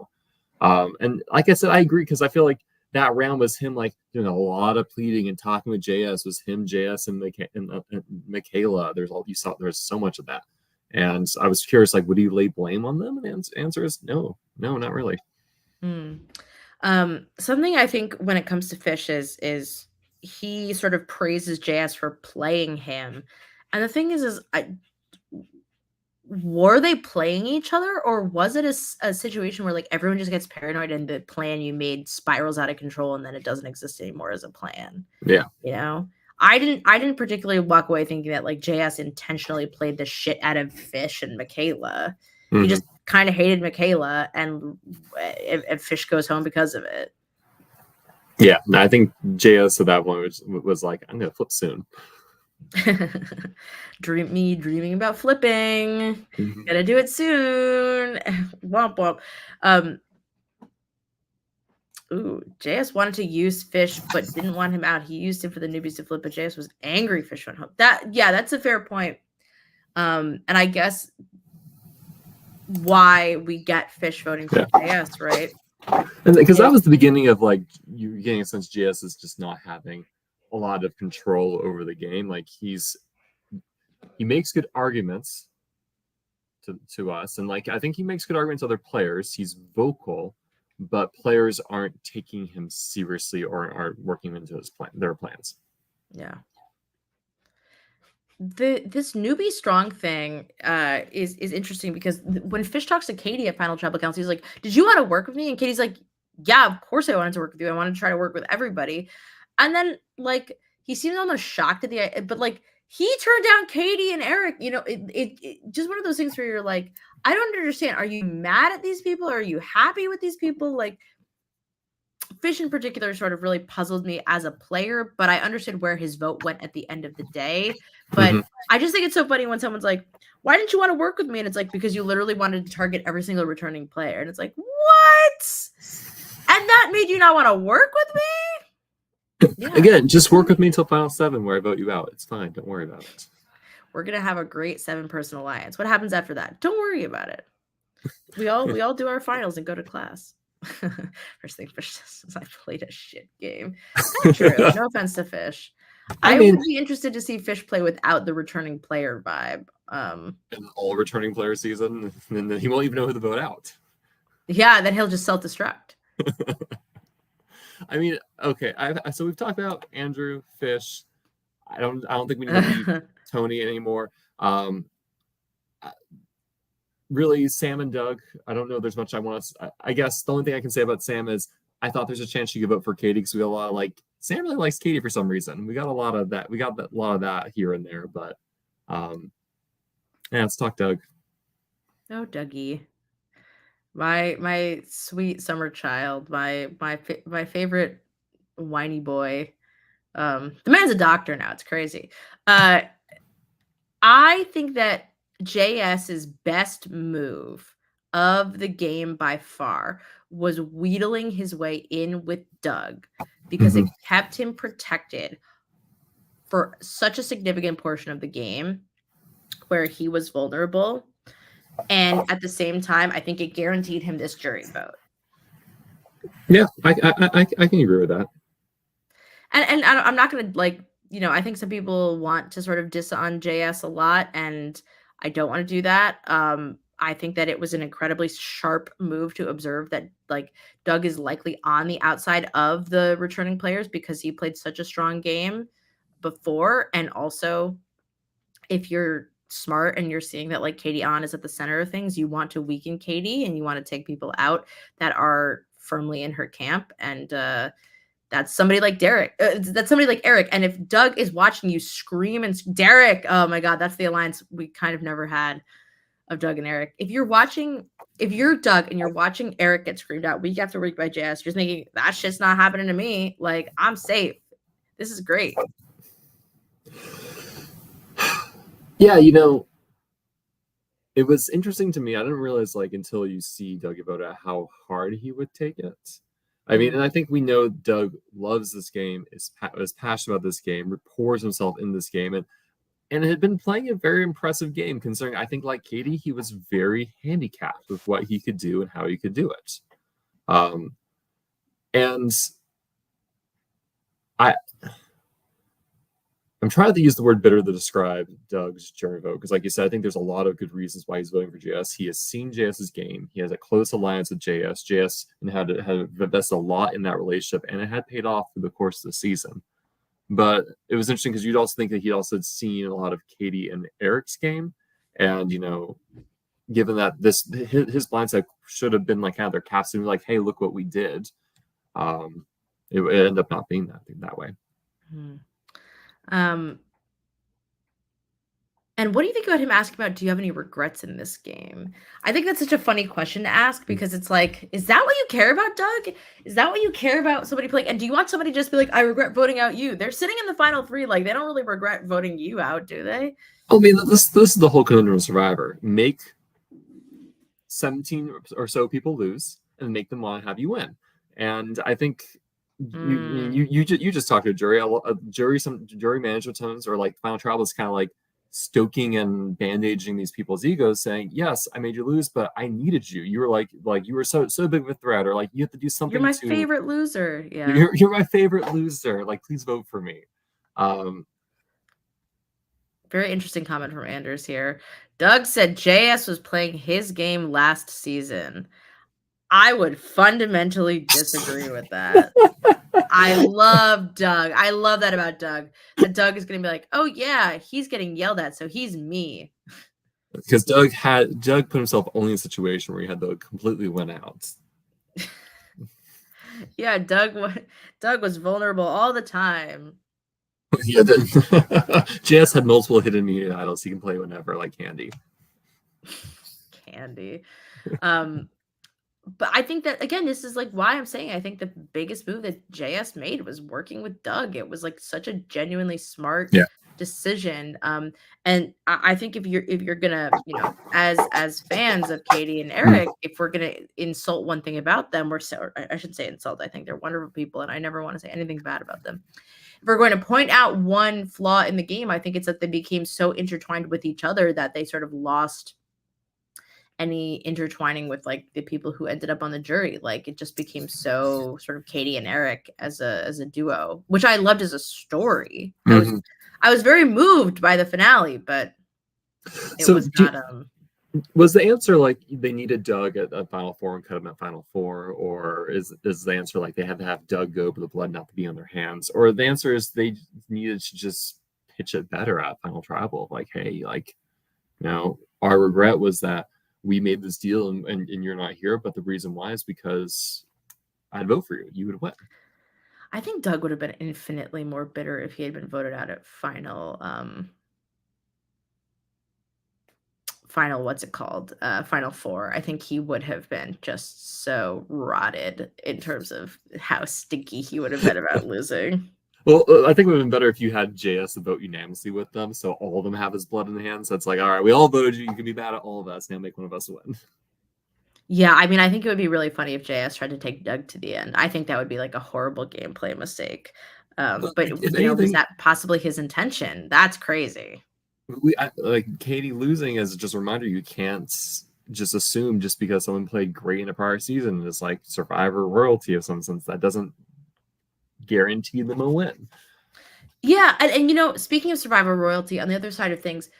And like I said, I agree, because I feel like that round was him like doing a lot of pleading and talking with JS. Was him, JS, and Michaela. There's so much of that, and I was curious, like, would he lay blame on them? And the answer is no, not really. Something I think when it comes to Fish is he sort of praises JS for playing him, and the thing is were they playing each other, or was it a situation where like everyone just gets paranoid and the plan you made spirals out of control and then it doesn't exist anymore as a plan? Yeah. You know, I didn't particularly walk away thinking that like JS intentionally played the shit out of Fish and Michaela. He just kind of hated Michaela, and if Fish goes home because of it. Yeah, I think JS at that point was like, I'm gonna flip soon. Dreaming about flipping. Gonna do it soon. Womp womp. JS wanted to use Fish but didn't want him out. He used him for the newbies to flip, but JS was angry Fish went home. That's a fair point. And I guess why we get Fish voting for JS, right? And because that was the beginning of like you getting a sense JS is just not having a lot of control over the game. Like he makes good arguments to us, and like I think he makes good arguments to other players. He's vocal, but players aren't taking him seriously or aren't working into their plans. Yeah. This newbie strong thing is interesting because when Fish talks to Katie at Final Tribal Council, he's like, "Did you want to work with me?" And Katie's like, "Yeah, of course I wanted to work with you. I wanted to try to work with everybody." And then like he seemed almost shocked at the, but like he turned down Katie and Eric. You know, it just one of those things where you're like, I don't understand. Are you mad at these people? Or are you happy with these people? Like Fish in particular sort of really puzzled me as a player, but I understood where his vote went at the end of the day. But I just think it's so funny when someone's like, "Why didn't you want to work with me?" And it's like, because you literally wanted to target every single returning player. And it's like, what? And that made you not want to work with me? Yeah. Again, just work with me until Final 7 where I vote you out. It's fine. Don't worry about it. We're going to have a great 7-person alliance. What happens after that? Don't worry about it. We all do our finals and go to class. First thing Fish says, I played a shit game. Not true. No offense to Fish. I would be interested to see Fish play without the returning player vibe. An all returning player season, and then he won't even know who to vote out. Yeah, then he'll just self-destruct. I mean, okay. So we've talked about Andrew, Fish. I don't think we need to beat Tony anymore. Really, Sam and Doug, I don't know there's much I want to... I guess the only thing I can say about Sam is I thought there's a chance she could vote for Katie because we got a lot of like... Sam really likes Katie for some reason. We got a lot of that. We got a lot of that here and there, but yeah, let's talk Doug. Oh, Dougie. My sweet summer child, my favorite whiny boy. The man's a doctor now. It's crazy. I think that JS's best move of the game by far was wheedling his way in with Doug because it kept him protected for such a significant portion of the game where he was vulnerable. And at the same time, I think it guaranteed him this jury vote. Yeah, I can agree with that. And I'm not going to like, you know, I think some people want to sort of diss on JS a lot, and I don't want to do that. I think that it was an incredibly sharp move to observe that like Doug is likely on the outside of the returning players because he played such a strong game before. And also, if you're smart and you're seeing that like Katie Ahn is at the center of things, you want to weaken Katie and you want to take people out that are firmly in her camp. And that's somebody like Derek. That's somebody like Eric. And if Doug is watching you scream and Derek, oh my God, that's the alliance we kind of never had of Doug and Eric. If you're Doug and you're watching Eric get screamed out week after week by JS, you're thinking that shit's not happening to me. Like, I'm safe. This is great. Yeah, you know, it was interesting to me. I didn't realize like until you see Doug vote out how hard he would take it. I mean, and I think we know Doug loves this game, is passionate about this game, pours himself in this game, and had been playing a very impressive game, considering I think, like Katie, he was very handicapped with what he could do and how he could do it. And I I'm trying to use the word bitter to describe Doug's jury vote because, like you said, I think there's a lot of good reasons why he's voting for JS. He has seen JS's game. He has a close alliance with JS. JS and had invested a lot in that relationship, and it had paid off through the course of the season. But it was interesting because you'd also think that he'd also seen a lot of Katie and Eric's game, and given that his blindside should have been like kind of their capstone, like, hey, look what we did. It ended up not being that way. And what do you think about him asking about, do you have any regrets in this game? I think that's such a funny question to ask because it's like, is that what you care about, Doug? Is that what you care about somebody playing? And do you want somebody to just be like, I regret voting out you? They're sitting in the final three. Like, they don't really regret voting you out, do they? I mean, this is the whole conundrum of Survivor. Make 17 or so people lose and make them want to have you win. And I think you just talked to a jury. Some jury management tones or like Final Tribal is kind of like stoking and bandaging these people's egos, saying, "Yes, I made you lose, but I needed you. You were like you were so big of a threat, or like you have to do something. You're my favorite loser. Yeah, you're my favorite loser. Like, please vote for me." Very interesting comment from Anders here. Doug said JS was playing his game last season. I would fundamentally disagree with that. I love Doug. I love that about Doug. That Doug is going to be like, oh yeah, he's getting yelled at, so he's me. Because Doug put himself only in a situation where he had to completely win out. Yeah, Doug was vulnerable all the time. Yeah, JS had multiple hidden immunity idols. He can play whenever, like Candy. But I think that, again, this is like why I'm saying I think the biggest move that JS made was working with Doug. It was like such a genuinely smart decision. And I think if you're gonna, as fans of Katie and Eric, if we're gonna insult one thing about them, I should say insult. I think they're wonderful people, and I never want to say anything bad about them. If we're going to point out one flaw in the game, I think it's that they became so intertwined with each other that they sort of lost any intertwining with like the people who ended up on the jury. Like, it just became so sort of Katie and Eric as a duo, which I loved as a story. I was very moved by the finale, but it was not. Was the answer like they needed Doug at Final Four and cut him at Final Four, or is the answer like they had to have Doug go, but the blood not to be on their hands, or the answer is they needed to just pitch it better at Final Tribal? Like, hey, like, our regret was that we made this deal and you're not here, but the reason why is because I'd vote for you. You would win. I think Doug would have been infinitely more bitter if he had been voted out at final Final Four. I think he would have been just so rotted in terms of how stinky he would have been about losing. Well, I think it would have been better if you had JS vote unanimously with them, so all of them have his blood in the hands. So it's like, all right, we all voted you. You can be mad at all of us. Now make one of us win. Yeah, I mean, I think it would be really funny if JS tried to take Doug to the end. I think that would be like a horrible gameplay mistake. But was that possibly his intention? That's crazy. Like Katie losing is just a reminder you can't just assume just because someone played great in a prior season is like Survivor royalty of some sense. That doesn't guarantee them a win. Yeah, and speaking of Survivor royalty, on the other side of things,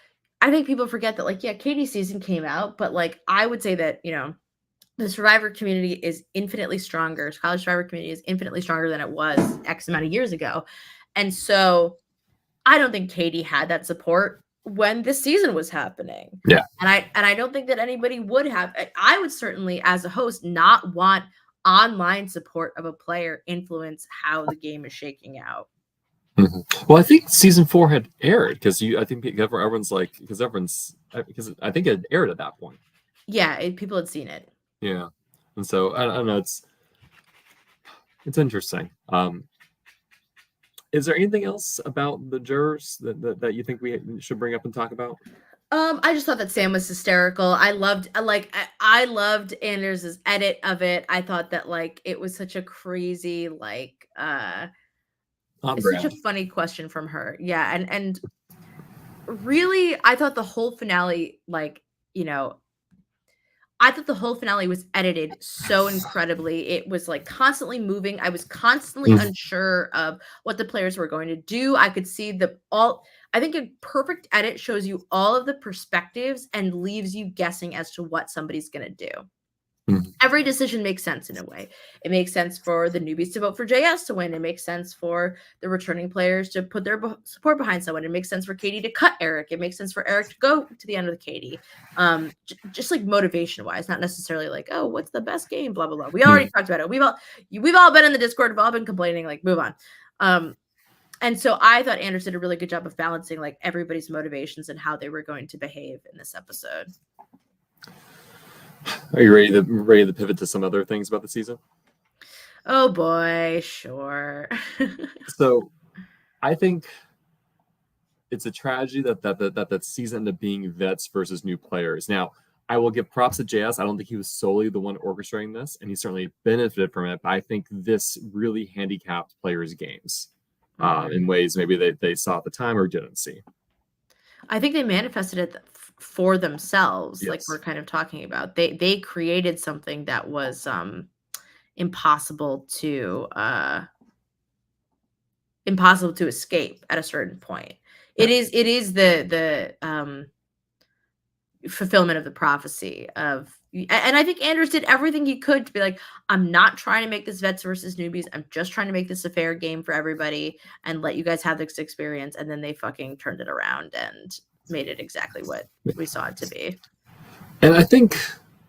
I think people forget that, like, yeah, Katie's season came out, but like I would say that the Survivor community is infinitely stronger. College Survivor community is infinitely stronger than it was X amount of years ago, and so I don't think Katie had that support when this season was happening. Yeah. And I don't think that anybody would have. I would certainly, as a host, not want online support of a player influence how the game is shaking out. Well, I think season 4 had aired because I think everyone's like, because I think it aired at that point. Yeah, people had seen it. Yeah. And so I don't know, it's interesting. Is there anything else about the jurors that you think we should bring up and talk about? I just thought that Sam was hysterical. I loved Anders' edit of it. I thought that like it was such a crazy it's such a funny question from her. Yeah, and really I thought the whole finale, like, I thought the whole finale was edited so incredibly. It was like constantly moving. I was constantly unsure of what the players were going to do. I could see I think a perfect edit shows you all of the perspectives and leaves you guessing as to what somebody's going to do. Every decision makes sense in a way. It makes sense for the newbies to vote for JS to win. It makes sense for the returning players to put their support behind someone. It makes sense for Katie to cut Eric. It makes sense for Eric to go to the end with Katie. Just like motivation wise, not necessarily like, oh, what's the best game? Blah blah blah. We already talked about it. We've all been in the Discord. We've all been complaining. Like, move on. And so I thought Anders did a really good job of balancing like everybody's motivations and how they were going to behave in this episode. Are you ready to pivot to some other things about the season? Oh boy, sure. So I think it's a tragedy that season ended up being vets versus new players. Now, I will give props to JS. I don't think he was solely the one orchestrating this, and he certainly benefited from it. But I think this really handicapped players' games in ways maybe they saw at the time or didn't see. I think they manifested it for themselves, like we're kind of talking about. They created something that was impossible to escape at a certain point. It is the fulfillment of the prophecy of, and I think Anders did everything he could to be like, I'm not trying to make this vets versus newbies. I'm just trying to make this a fair game for everybody and let you guys have this experience. And then they fucking turned it around and made it exactly what we saw it to be. And I think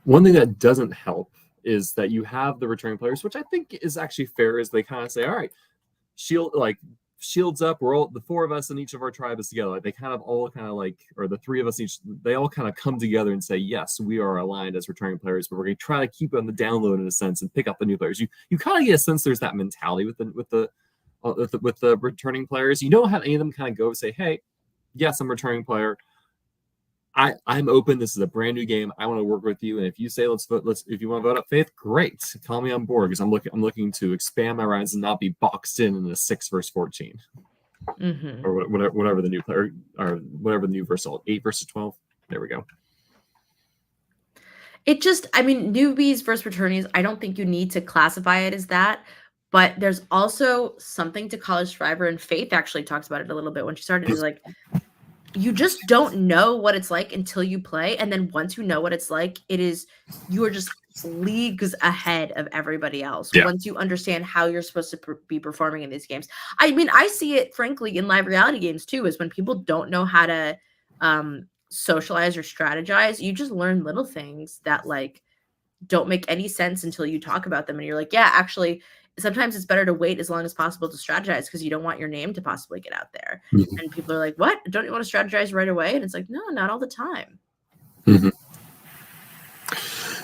one thing that doesn't help is that you have the returning players, which I think is actually fair, is they kind of say, all right, shields up, we're all, the four of us in each of our tribe is together. Like they kind of all kind of like, or the three of us each, they all kind of come together and say, yes, we are aligned as returning players, but we're going to try to keep on the download in a sense and pick up the new players. You kind of get a sense there's that mentality with the returning players. You don't have any of them kind of go and say, hey, yes, I'm a returning player. I'm open. This is a brand new game. I want to work with you. And if you say let's vote, if you want to vote up Faith, great. Call me on board because I'm looking to expand my rights and not be boxed in a 6 versus 14. Or whatever the new player or whatever the new versus 8 versus 12. There we go. It just, I mean, newbies versus returnees, I don't think you need to classify it as that. But there's also something to College Survivor, and Faith actually talks about it a little bit when she started. Is like, you just don't know what it's like until you play. And then once you know what it's like, you are just leagues ahead of everybody else. Yeah. Once you understand how you're supposed to be performing in these games. I mean, I see it, frankly, in live reality games too, is when people don't know how to socialize or strategize, you just learn little things that like don't make any sense until you talk about them. And you're like, yeah, actually, sometimes it's better to wait as long as possible to strategize because you don't want your name to possibly get out there. And people are like, what? Don't you want to strategize right away? And it's like, no, not all the time.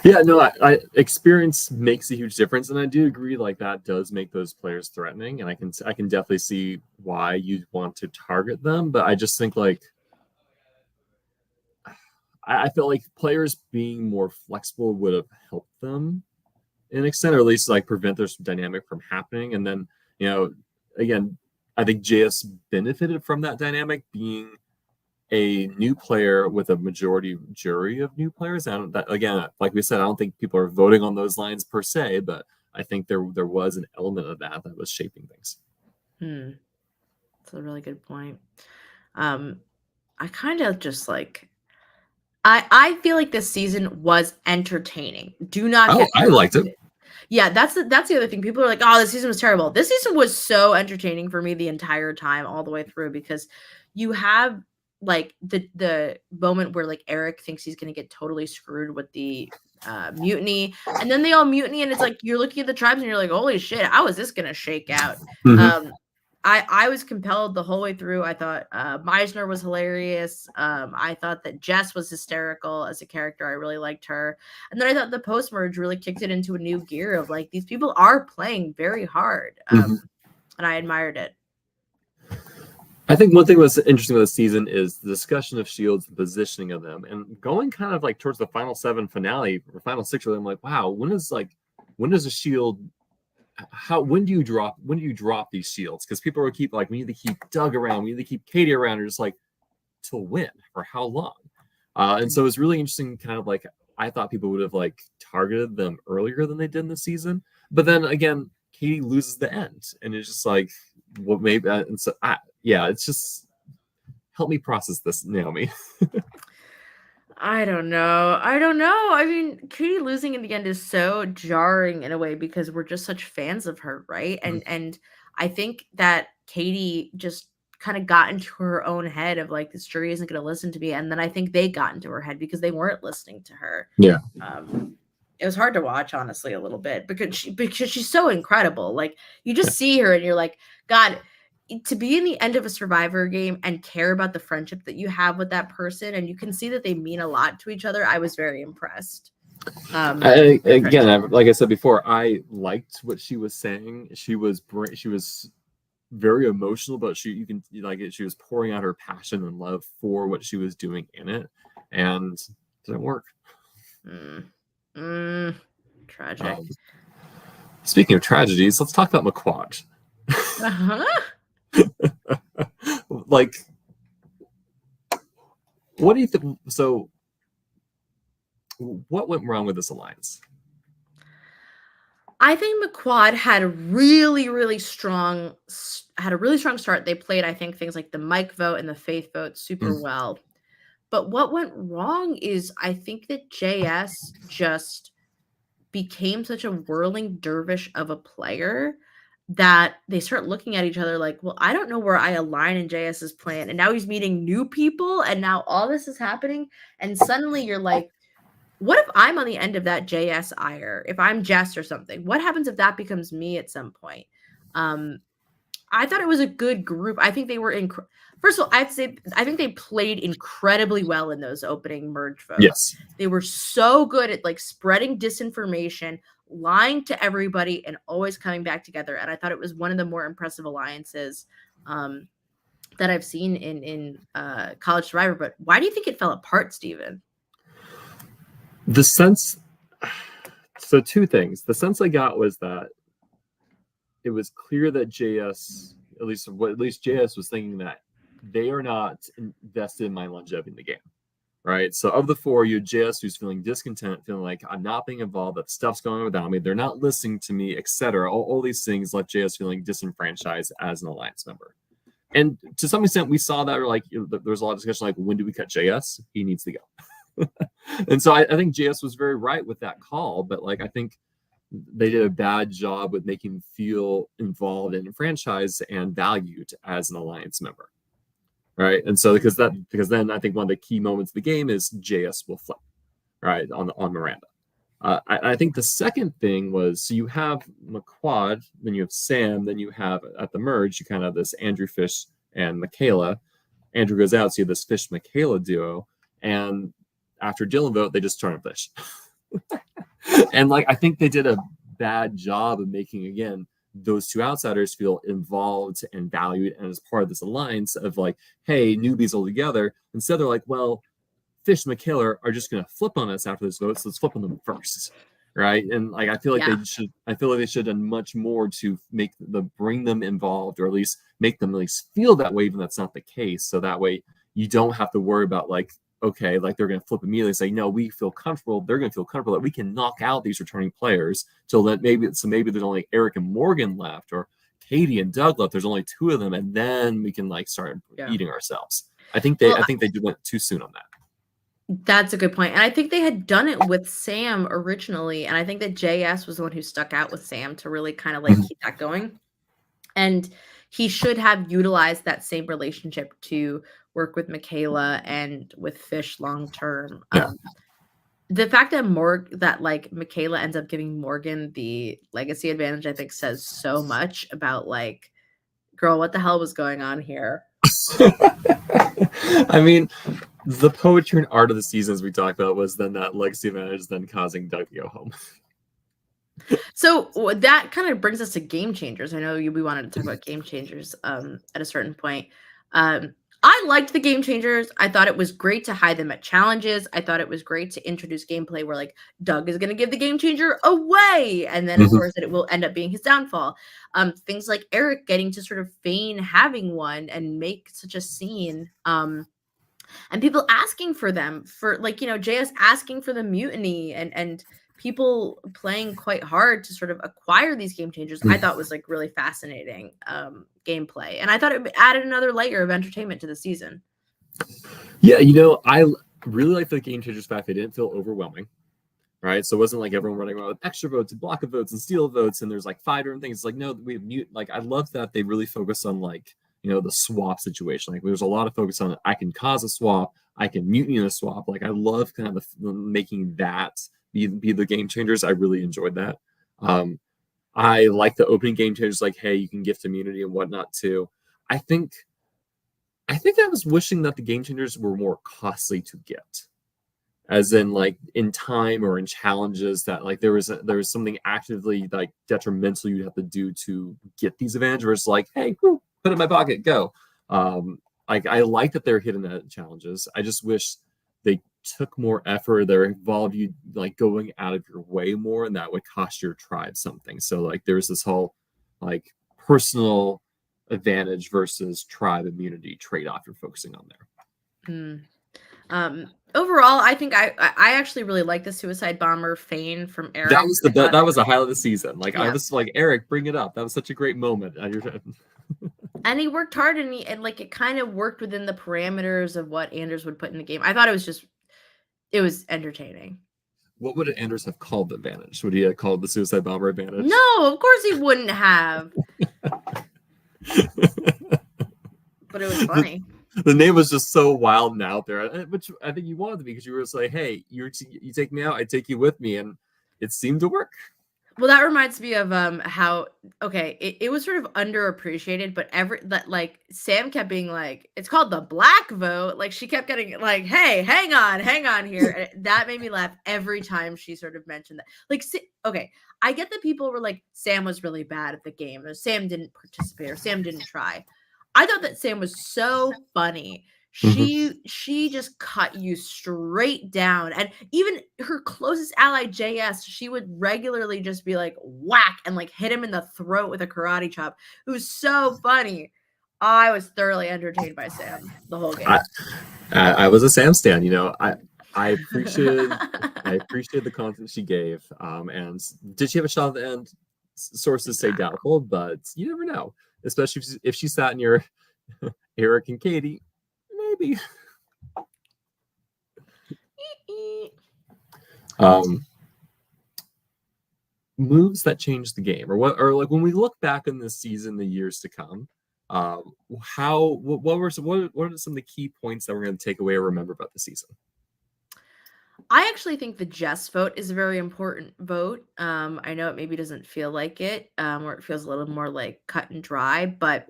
Yeah, no, I experience makes a huge difference. And I do agree, like that does make those players threatening. And I can definitely see why you'd want to target them. But I just think like, I feel like players being more flexible would have helped them in an extent, or at least like prevent this dynamic from happening. And then, you know, again, I think JS benefited from that dynamic being a new player with a majority jury of new players. And that, again, like we said, I don't think people are voting on those lines per se, but I think there was an element of that was shaping things. That's a really good point. I kind of just like, I feel like this season was entertaining. Do not get I liked it. Yeah, that's the other thing. People are like, oh, this season was terrible. This season was so entertaining for me the entire time, all the way through, because you have like the moment where like Eric thinks he's gonna get totally screwed with the mutiny, and then they all mutiny, and it's like you're looking at the tribes and you're like, holy shit, how is this gonna shake out? I was compelled the whole way through. I thought Meisner was hilarious. I thought that Jess was hysterical as a character. I really liked her. And then I thought the post-merge really kicked it into a new gear of like, these people are playing very hard. And I admired it. I think one thing that was interesting with the season is the discussion of shields, the positioning of them, and going kind of like towards the final 7 finale or final 6 where I'm like, wow, when does a shield, when do you drop these shields? Because people will keep like, we need to keep Doug around, we need to keep Katie around, or just like to win for how long? And so it's really interesting, kind of like I thought people would have like targeted them earlier than they did in the season. But then again, Katie loses the end, and it's just like, well, maybe. And so, yeah, it's just help me process this, Naomi. I don't know. I mean, Katie losing in the end is so jarring in a way because we're just such fans of her, right? And I think that Katie just kind of got into her own head of like this jury isn't going to listen to me, and then I think they got into her head because they weren't listening to her. Yeah. It was hard to watch, honestly, a little bit because she's so incredible. Like you just see her and you're like, God, to be in the end of a Survivor game and care about the friendship that you have with that person, and you can see that they mean a lot to each other. I was very impressed. Again, like I said before, I liked what she was saying. She was very emotional, but you can like it. She was pouring out her passion and love for what she was doing in it, and it didn't work. Tragic. Speaking of tragedies, let's talk about McQuad. Like, what do you think? So, what went wrong with this alliance? I think McQuad had a really strong start. They played, I think, things like the Mike vote and the Faith vote super well. But what went wrong is I think that JS just became such a whirling dervish of a player that they start looking at each other like, well, I don't know where I align in JS's plan. And now he's meeting new people, and now all this is happening. And suddenly you're like, what if I'm on the end of that JS ire? If I'm Jess or something, what happens if that becomes me at some point? I thought it was a good group. I think they were first of all, I have to say, I think they played incredibly well in those opening merge votes. Yes. They were so good at like spreading disinformation, lying to everybody, and always coming back together. And I thought it was one of the more impressive alliances that I've seen in College Survivor. But why do you think it fell apart, Stephen? The sense, so two things. The sense I got was that it was clear that JS, at least JS was thinking that they are not invested in my longevity in the game, right? So of the four, you had JS who's feeling discontent, feeling like I'm not being involved, that stuff's going on without me, they're not listening to me, etc. All these things left JS feeling disenfranchised as an alliance member. And to some extent, we saw that, like, there was a lot of discussion, like, when do we cut JS? He needs to go. And so I think JS was very right with that call, but like I think they did a bad job with making him feel involved and enfranchised and valued as an alliance member, right? And so because then I think one of the key moments of the game is JS will flip, right, on Miranda. I think the second thing was, so you have McQuad, then you have Sam, then you have at the merge you kind of have this Andrew Fish and Michaela. Andrew goes out, so you have this Fish Michaela duo, and after Dylan vote, they just turn on Fish. And like I think they did a bad job of making, again, those two outsiders feel involved and valued and as part of this alliance of like, hey, newbies all together. Instead, they're like, well, Fish and Michaela are just going to flip on us after this vote, so let's flip on them first, right? And like I feel like they should have done much more to bring them involved, or at least make them at least feel that way, even if that's not the case. So that way you don't have to worry about like, okay, like they're going to flip immediately and say, no, we feel comfortable. They're going to feel comfortable that we can knock out these returning players till that maybe there's only Eric and Morgan left, or Katie and Doug left. There's only two of them, and then we can like start eating ourselves. I think they went too soon on that. That's a good point. And I think they had done it with Sam originally. And I think that JS was the one who stuck out with Sam to really kind of like keep that going. And he should have utilized that same relationship to work with Michaela and with Fish long term. Yeah. The fact that like Michaela ends up giving Morgan the legacy advantage, I think says so much about like, girl, what the hell was going on here? I mean, the poetry and art of the seasons we talked about was then that legacy advantage then causing Doug to go home. So that kind of brings us to game changers. I know we wanted to talk about game changers at a certain point. I liked the game changers. I thought it was great to hide them at challenges. I thought it was great to introduce gameplay where like Doug is going to give the game changer away. And then of course that it will end up being his downfall. Things like Eric getting to sort of feign having one and make such a scene. and people asking for them, for like, JS asking for the mutiny, and people playing quite hard to sort of acquire these game changers, I thought was like really fascinating gameplay, and I thought it added another layer of entertainment to the season. Yeah, I really like the game changers fact they didn't feel overwhelming, right? So it wasn't like everyone running around with extra votes and block of votes and steal votes, and there's like 5 different things. It's like, no, we have mute. Like, I love that they really focus on like, the swap situation. Like, there's a lot of focus on I can cause a swap, I can mutiny in a swap. Like, I love kind of making that be the game changers. I really enjoyed that. I like the opening game changers, like, hey, you can gift immunity and whatnot too. I think I was wishing that the game changers were more costly to get, as in like in time or in challenges, that like there was something actively like detrimental you'd have to do to get these advantages. Where it's like, hey, whoo, put it in my pocket, go. Like, I like that they're hidden at challenges. I just wish they took more effort. They involved you like going out of your way more, and that would cost your tribe something. So like there was this whole like personal advantage versus tribe immunity trade-off you're focusing on there. Overall, I think I actually really like the suicide bomber feign from Eric. That was that was the highlight of the season. Like, yeah. I was like, Eric, bring it up. That was such a great moment. And he worked hard, and like it kind of worked within the parameters of what Anders would put in the game. I thought it was entertaining. What would Anders have called the advantage? Would he have called the suicide bomber advantage? No, of course he wouldn't have. But it was funny. The name was just so wild and out there, which I think you wanted to be, because you were just like, hey, you take me out, I take you with me, and it seemed to work. Well, that reminds me of how it was sort of underappreciated, but like Sam kept being like, it's called the black vote. Like, she kept getting like, hey, hang on here. And that made me laugh every time she sort of mentioned that. Like, okay, I get that people were like, Sam was really bad at the game, or Sam didn't participate, or Sam didn't try. I thought that Sam was so funny. She just cut you straight down. And even her closest ally, JS, she would regularly just be like, whack, and like hit him in the throat with a karate chop. It was so funny. I was thoroughly entertained by Sam the whole game. I was a Sam stan. I appreciated the content she gave. And did she have a shot at the end? Sources say doubtful, but you never know. Especially if she sat near Eric and Katie, maybe. Moves that changed the game, or like when we look back on this season, the years to come, what are some of the key points that we're going to take away or remember about the season? I actually think the Jess vote is a very important vote. I know it maybe doesn't feel like it, or it feels a little more like cut and dry, but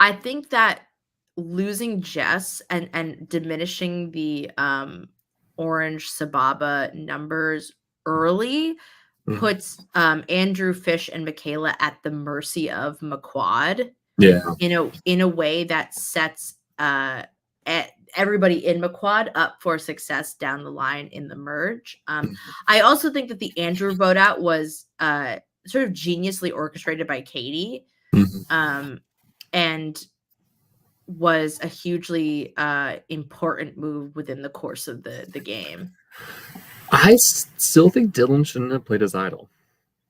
I think that losing Jess and diminishing the orange Sababa numbers early puts Andrew, Fish, and Michaela at the mercy of McQuad. Yeah. In a way that sets everybody in McQuad up for success down the line in the merge. I also think that the Andrew vote out was sort of geniusly orchestrated by Katie, and was a hugely important move within the course of the game. I still think Dylan shouldn't have played as idol.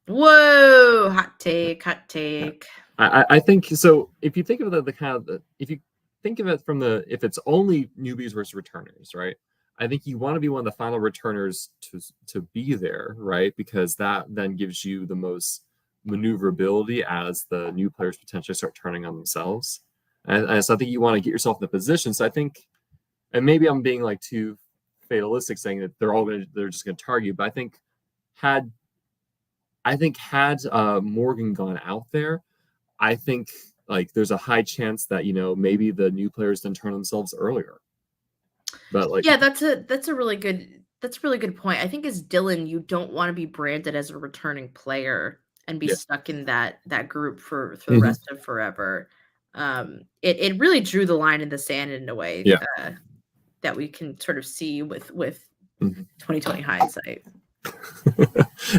Whoa, hot take. I think so. If you think of if you think of it from if it's only newbies versus returners, right? I think you want to be one of the final returners to be there, right? Because that then gives you the most maneuverability as the new players potentially start turning on themselves. And so I think you want to get yourself in the position. So I think, and maybe I'm being like too fatalistic saying that they're just going to target you, but I think had Morgan gone out there, I think like there's a high chance that maybe the new players then turn themselves earlier. But like, yeah, that's a really good point. I think as Dylan, you don't want to be branded as a returning player and be stuck in that group for the rest of forever. It really drew the line in the sand in a way that we can sort of see with 2020 hindsight.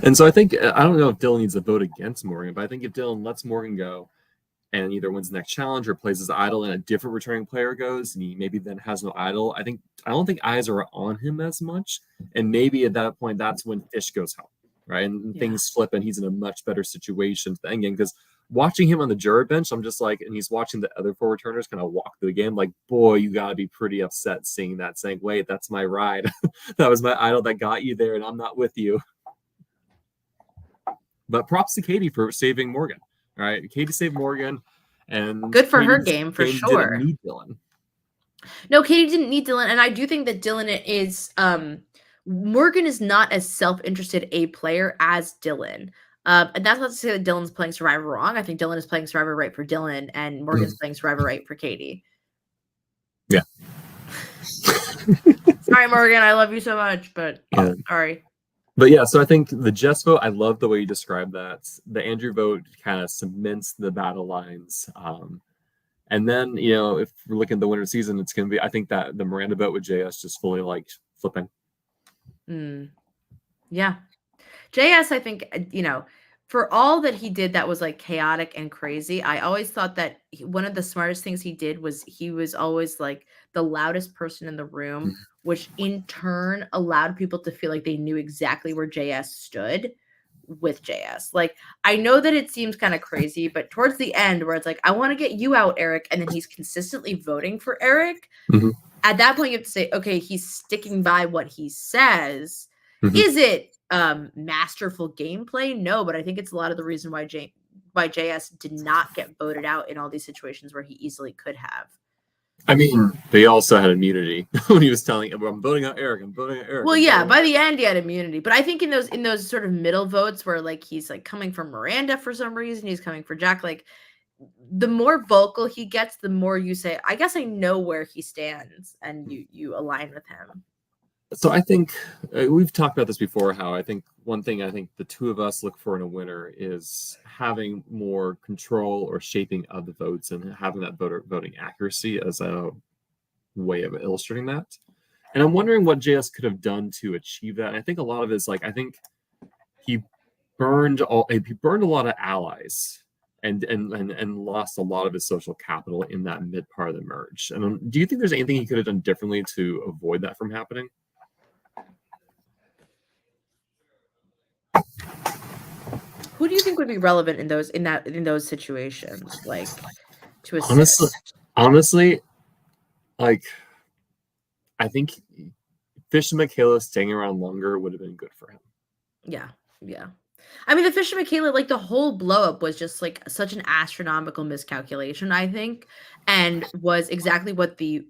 And so I think, I don't know if Dylan needs to vote against Morgan, but I think if Dylan lets Morgan go, and either wins the next challenge or plays as idol, and a different returning player goes, and he maybe then has no idol. I don't think eyes are on him as much, and maybe at that point that's when Fish goes home, right? And things flip, and he's in a much better situation to the end game. Because watching him on the juror bench, I'm just like, and he's watching the other 4 returners kind of walk through the game, like, boy, you got to be pretty upset seeing that, saying, wait, that's my ride. That was my idol that got you there, and I'm not with you. But props to Katie for saving Morgan. All right, Katie saved Morgan, and good for her Katie's game for Didn't sure. need Dylan. No, Katie didn't need Dylan, and I do think that Dylan is Morgan is not as self-interested a player as Dylan. And that's not to say that Dylan's playing Survivor wrong. I think Dylan is playing Survivor right for Dylan, and Morgan's playing Survivor right for Katie. Yeah. Sorry, Morgan, I love you so much, but sorry. But yeah, so I think the Jess vote, I love the way you described that. The Andrew vote kind of cements the battle lines. And then, if we're looking at the winter season, it's going to be, I think that the Miranda vote with JS just fully like flipping. Yeah. JS, I think, for all that he did that was like chaotic and crazy, I always thought that one of the smartest things he did was he was always like the loudest person in the room, which in turn allowed people to feel like they knew exactly where JS stood with JS. Like, I know that it seems kind of crazy, but towards the end where it's like, I want to get you out, Eric, and then he's consistently voting for Eric, at that point you have to say, okay, he's sticking by what he says. Is it masterful gameplay? No, but I think it's a lot of the reason why JS did not get voted out in all these situations where he easily could have. I mean, they also had immunity when he was telling him, I'm voting out Eric, I'm voting out Eric. Well, yeah, by the end he had immunity. But I think in those sort of middle votes where like he's like coming from Miranda for some reason, he's coming for Jack, like the more vocal he gets, the more you say, I guess I know where he stands, and you align with him. So I think we've talked about this before, how I think one thing I think the two of us look for in a winner is having more control or shaping of the votes and having that voting accuracy as a way of illustrating that. And I'm wondering what JS could have done to achieve that. And I think a lot of it is like, I think he burned a lot of allies and lost a lot of his social capital in that mid part of the merge. And do you think there's anything he could have done differently to avoid that from happening? Who do you think would be relevant in those situations, like to assist? Honestly, like I think Fish and Michaela staying around longer would have been good for him. Yeah. I mean, the Fish and Michaela, like the whole blow up was just like such an astronomical miscalculation, I think, and was exactly what the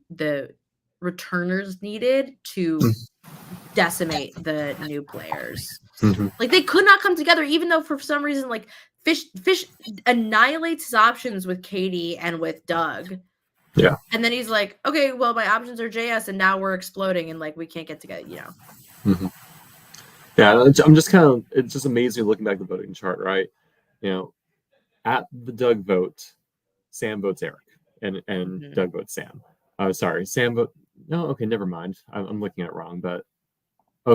returners needed to decimate the new players. Like they could not come together, even though for some reason, like Fish annihilates his options with Katie and with Doug. Yeah. And then he's like, okay, well, my options are JS, and now we're exploding, and like we can't get together, Yeah, I'm just it's just amazing looking back at the voting chart, right? At the Doug vote, Sam votes Eric, and Doug votes Sam. Sorry, Sam vote. No, okay, never mind. I'm looking at it wrong, but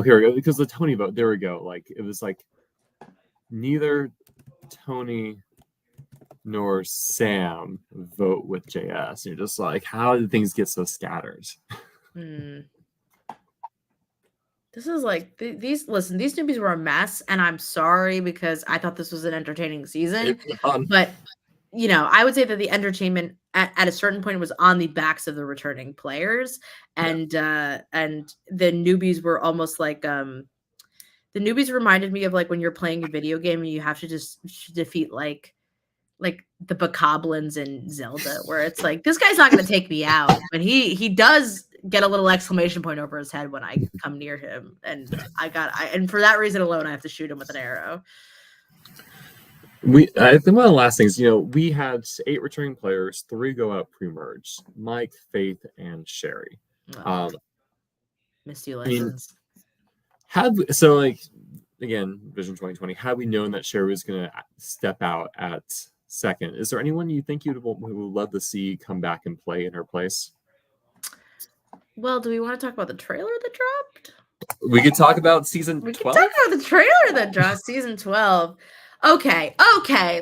here we go. Because the Tony vote, there we go. Like it was like neither Tony nor Sam vote with JS. You're just like, how did things get so scattered? This is like these newbies were a mess, and I'm sorry because I thought this was an entertaining season. But I would say that the entertainment at a certain point was on the backs of the returning players, and the newbies were almost like the newbies reminded me of like when you're playing a video game and you have to just defeat like the Bokoblins in Zelda, where it's like, this guy's not going to take me out, but he does get a little exclamation point over his head when I come near him, and and for that reason alone, I have to shoot him with an arrow. I think one of the last things, we had 8 returning players, 3 go out pre-merge: Mike, Faith, and Sherry. Missed you, lessons. Again, Vision 2020, had we known that Sherry was going to step out at second, is there anyone you think you would love to see come back and play in her place? Well, do we want to talk about the trailer that dropped? We could talk about season 12. We could talk about the trailer that dropped, season 12. Okay,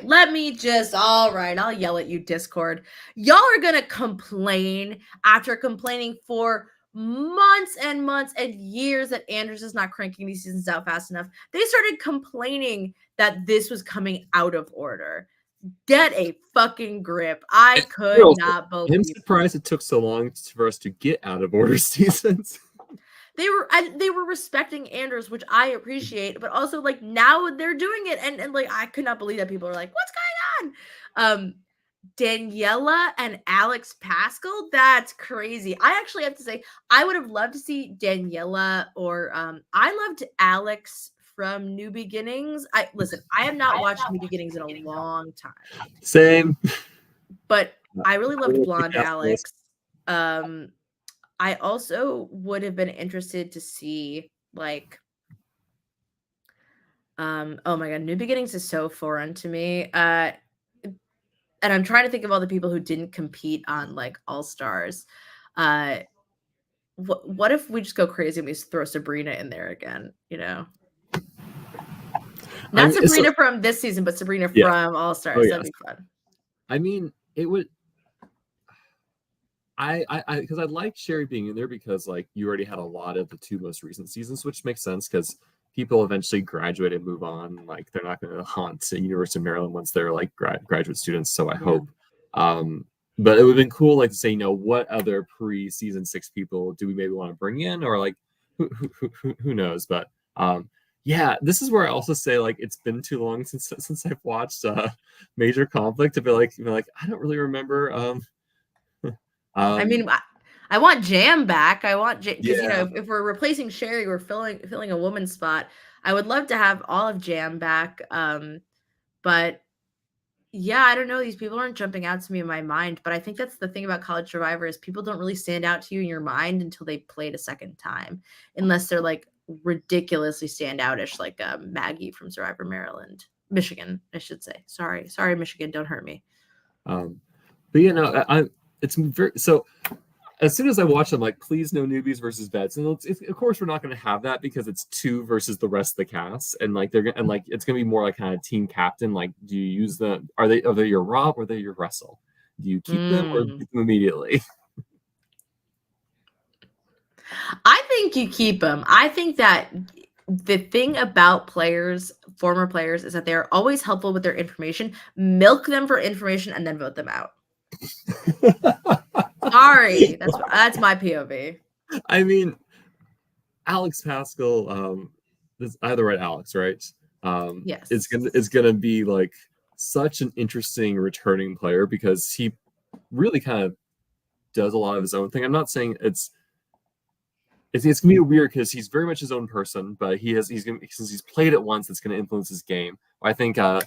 let me just, all right, I'll yell at you, Discord. Y'all are gonna complain after complaining for months and months and years that Anders is not cranking these seasons out fast enough. They started complaining that this was coming out of order. Get a fucking grip. I could not I'm believe surprised it took so long for us to get out of order seasons. they were respecting Anders, which I appreciate, but also like now they're doing it, and like I could not believe that people are like, what's going on? Daniela and Alex Pascal, that's crazy. I actually have to say I would have loved to see Daniela, or I loved Alex from New Beginnings. I have not watched New Beginnings in a long time. Same. But I really loved blonde Alex. I also would have been interested to see like oh my god, New Beginnings is so foreign to me. And I'm trying to think of all the people who didn't compete on like All Stars. What if we just go crazy and we throw Sabrina in there again, you know? Not Sabrina from this season, but Sabrina from All Stars. Oh, yes. That'd be fun. I mean, it would. Because I like Sherry being in there because like you already had a lot of the 2 most recent seasons, which makes sense because people eventually graduate and move on. Like they're not going to haunt the University of Maryland once they're like graduate students. So I hope. But it would have been cool, like to say, what other pre-season 6 people do we maybe want to bring in, or like who knows? But yeah, this is where I also say like it's been too long since I've watched Major Conflict to be like I don't really remember. I mean, I want Jam back. I want because if we're replacing Sherry, we're filling a woman's spot. I would love to have all of Jam back. But yeah, I don't know. These people aren't jumping out to me in my mind. But I think that's the thing about College Survivor is people don't really stand out to you in your mind until they played a second time, unless they're like ridiculously standoutish, like Maggie from Survivor Michigan, I should say. Sorry, Michigan, don't hurt me. But it's very so. As soon as I watch them, like, please no newbies versus vets, and of course we're not going to have that because it's 2 versus the rest of the cast, and like it's going to be more like kind of team captain. Like, do you use them? Are they your Rob or are they your Russell? Do you keep them or keep them immediately? I think you keep them. I think that the thing about former players, is that they are always helpful with their information. Milk them for information and then vote them out. Sorry, that's my POV. I mean, Alex Pascal, I have the right Alex, right? Yes. It's gonna be like such an interesting returning player because he really kind of does a lot of his own thing. I'm not saying it's gonna be weird because he's very much his own person, but since he's played it once, it's gonna influence his game. I think the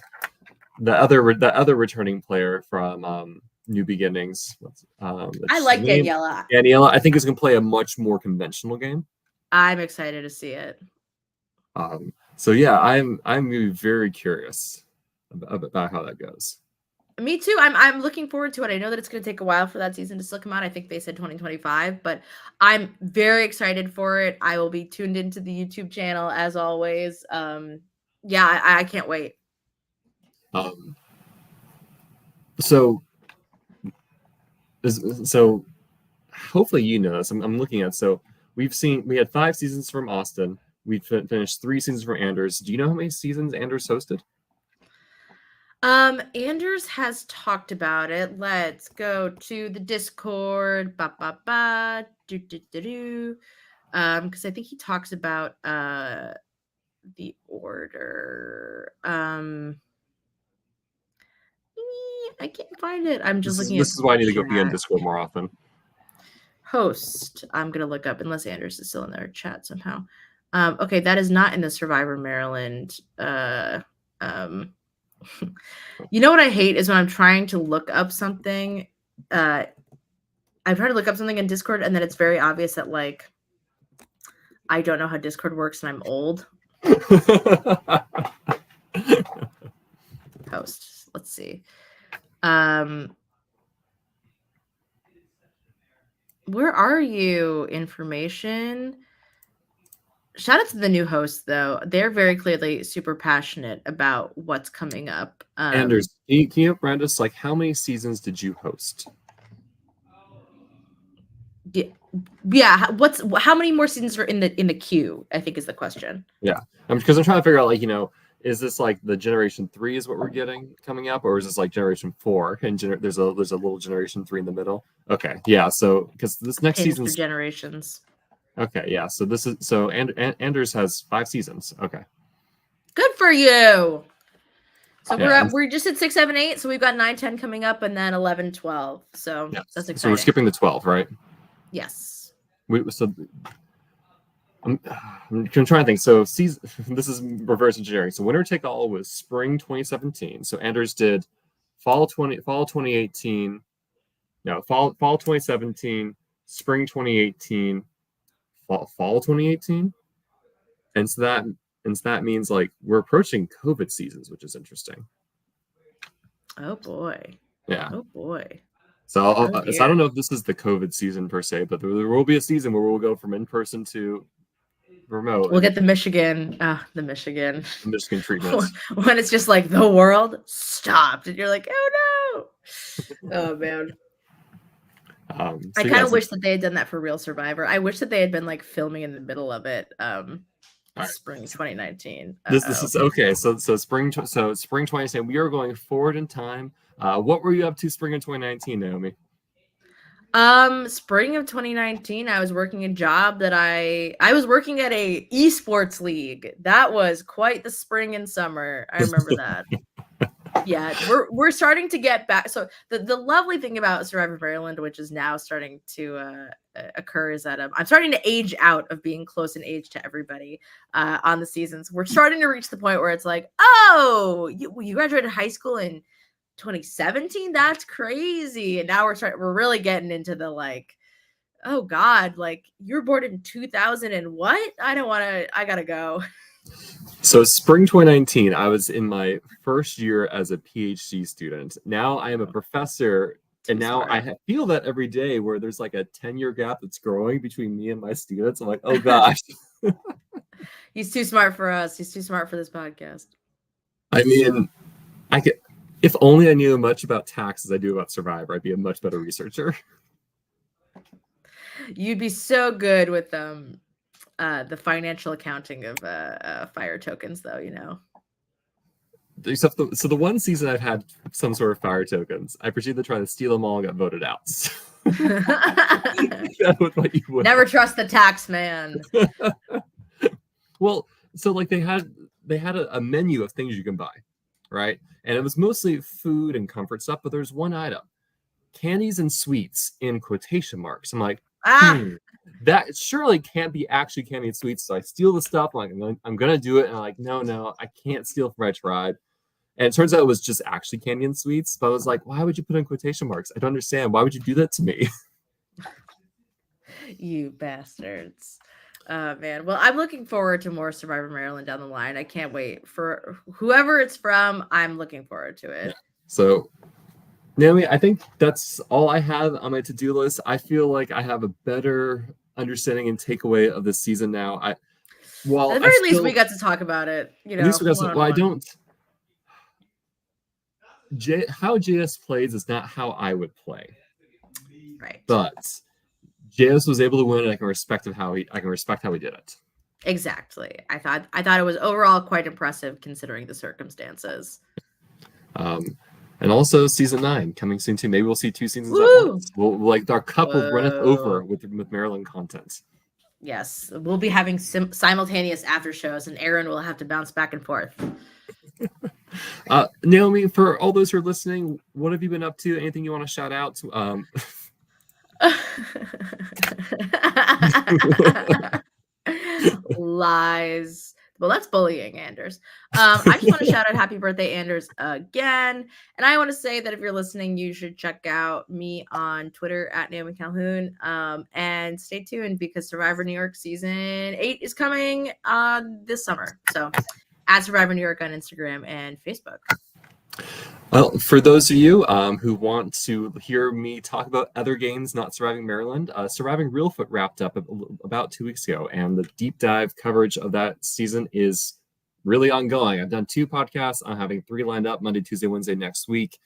other returning player from New Beginnings, I like Daniela. I think is gonna play a much more conventional game. I'm excited to see it. So yeah, I'm gonna be very curious about how that goes. Me too. I'm looking forward to it. I know that it's going to take a while for that season to still come out. I think they said 2025, but I'm very excited for it. I will be tuned into the YouTube channel as always. Yeah, I can't wait. So hopefully you know this. I'm looking at, so we had 5 seasons from Austin. We finished 3 seasons from Anders. Do you know how many seasons Anders hosted? Anders has talked about it. Let's go to the Discord. Because I think he talks about the order. I can't find it. I'm just looking at this is why I need to go be on Discord more often. Host. I'm gonna look up unless Anders is still in their chat somehow. Okay, that is not in the Survivor Maryland. You know what I hate is when I'm trying to look up something. I try to look up something in Discord and then it's very obvious that like I don't know how Discord works and I'm old. Host. Let's see. Where are you? Information. Shout out to the new hosts, though. They're very clearly super passionate about what's coming up. Anders, can you remind us, like, how many seasons did you host? Yeah. How many more seasons are in the queue? I think is the question. Yeah, because I'm trying to figure out, like, is this like the Generation 3 is what we're getting coming up, or is this like Generation 4? And there's a little Generation 3 in the middle. Okay, yeah. So because this next Pins season, through generations. okay, yeah. So this is Anders has 5 seasons. Okay, Good for you. So yeah, we're just at 6, 7, 8. So we've got 9, 10 coming up, and then 11, 12. So yeah. that's exciting. So we're skipping the 12, right? Yes. I'm trying to think. So this is reverse engineering. So winner take all was spring 2017. So Anders did fall 2018. No, fall 2017, spring 2018, fall 2018. And so that means, like, we're approaching COVID seasons, which is interesting. Oh boy. Yeah. Oh boy. So, so I don't know if this is the COVID season per se, but there will be a season where we'll go from in person to remote. We'll get the Michigan treatment. when it's just like the world stopped and you're like, oh no. Oh man. I kind of wish that they had done that for Real Survivor. I wish that they had been like filming in the middle of it. Spring 2019. This is okay. So spring 2019. We are going forward in time. What were you up to spring of 2019, Naomi? Spring of 2019, I was working a job that I was working at a esports league. That was quite the spring and summer. I remember that. Yeah, we're starting to get back. So the lovely thing about Survivor Maryland, which is now starting to occur, is that I'm starting to age out of being close in age to everybody on the seasons. We're starting to reach the point where it's like, oh, you graduated high school in 2017? That's crazy. And now we're really getting into the like, oh God, like you were born in 2000 and what? I gotta go. So spring 2019, I was in my first year as a PhD student. Now I am a professor, and now I feel that every day where there's like a 10-year gap that's growing between me and my students. I'm like, oh gosh. He's too smart for us. He's too smart for this podcast. I mean, if only I knew much about tax as I do about Survivor, I'd be a much better researcher. You'd be so good with the financial accounting of fire tokens, though, Except so the one season I've had some sort of fire tokens, I proceeded to try to steal them all and got voted out. Never trust the tax man. Well, so like they had a menu of things you can buy, right? And it was mostly food and comfort stuff, but there's one item, candies and sweets in quotation marks. I'm like, that surely can't be actually candy and sweets. So I steal the stuff. I'm like, I'm gonna do it, and I'm like, no, I can't steal from my tribe. And it turns out it was just actually candy and sweets. But I was like, why would you put in quotation marks? I don't understand. Why would you do that to me? You bastards. Man. Well, I'm looking forward to more Survivor Maryland down the line. I can't wait for whoever it's from. I'm looking forward to it. Yeah. So, Naomi, I think that's all I have on my to-do list. I feel like I have a better understanding and takeaway of this season now. At the very least, we got to talk about it. At least we got to. Well, I don't. How JS plays is not how I would play. Right. But JS was able to win, and I can respect how he did it. Exactly. I thought it was overall quite impressive considering the circumstances. And also season 9 coming soon too. Maybe we'll see 2 seasons at once. We'll like our cup will runneth over with Maryland content. Yes, we'll be having simultaneous after shows, and Aaron will have to bounce back and forth. Naomi, for all those who are listening, what have you been up to? Anything you want to shout out to? Lies. Well, that's bullying, Anders. I just want to shout out happy birthday, Anders, again. And I want to say that if you're listening, you should check out me on Twitter at Naomi Calhoun. And stay tuned because Survivor New York season 8 is coming this summer. So at Survivor New York on Instagram and Facebook. Well, for those of you who want to hear me talk about other games not surviving Maryland, Surviving Reelfoot wrapped up about 2 weeks ago, and the deep dive coverage of that season is really ongoing. I've done 2 podcasts. I'm having 3 lined up Monday, Tuesday, Wednesday next week.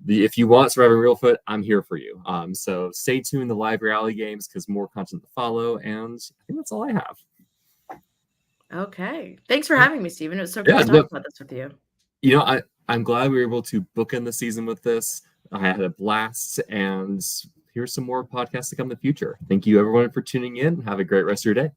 If you want Surviving Reelfoot, I'm here for you. So stay tuned to live reality games because more content to follow, and I think that's all I have. Okay. Thanks for having me, Stephen. It was so great Yeah, to talk about this with you. I'm glad we were able to bookend the season with this. I had a blast, and here's some more podcasts to come in the future. Thank you, everyone, for tuning in. Have a great rest of your day.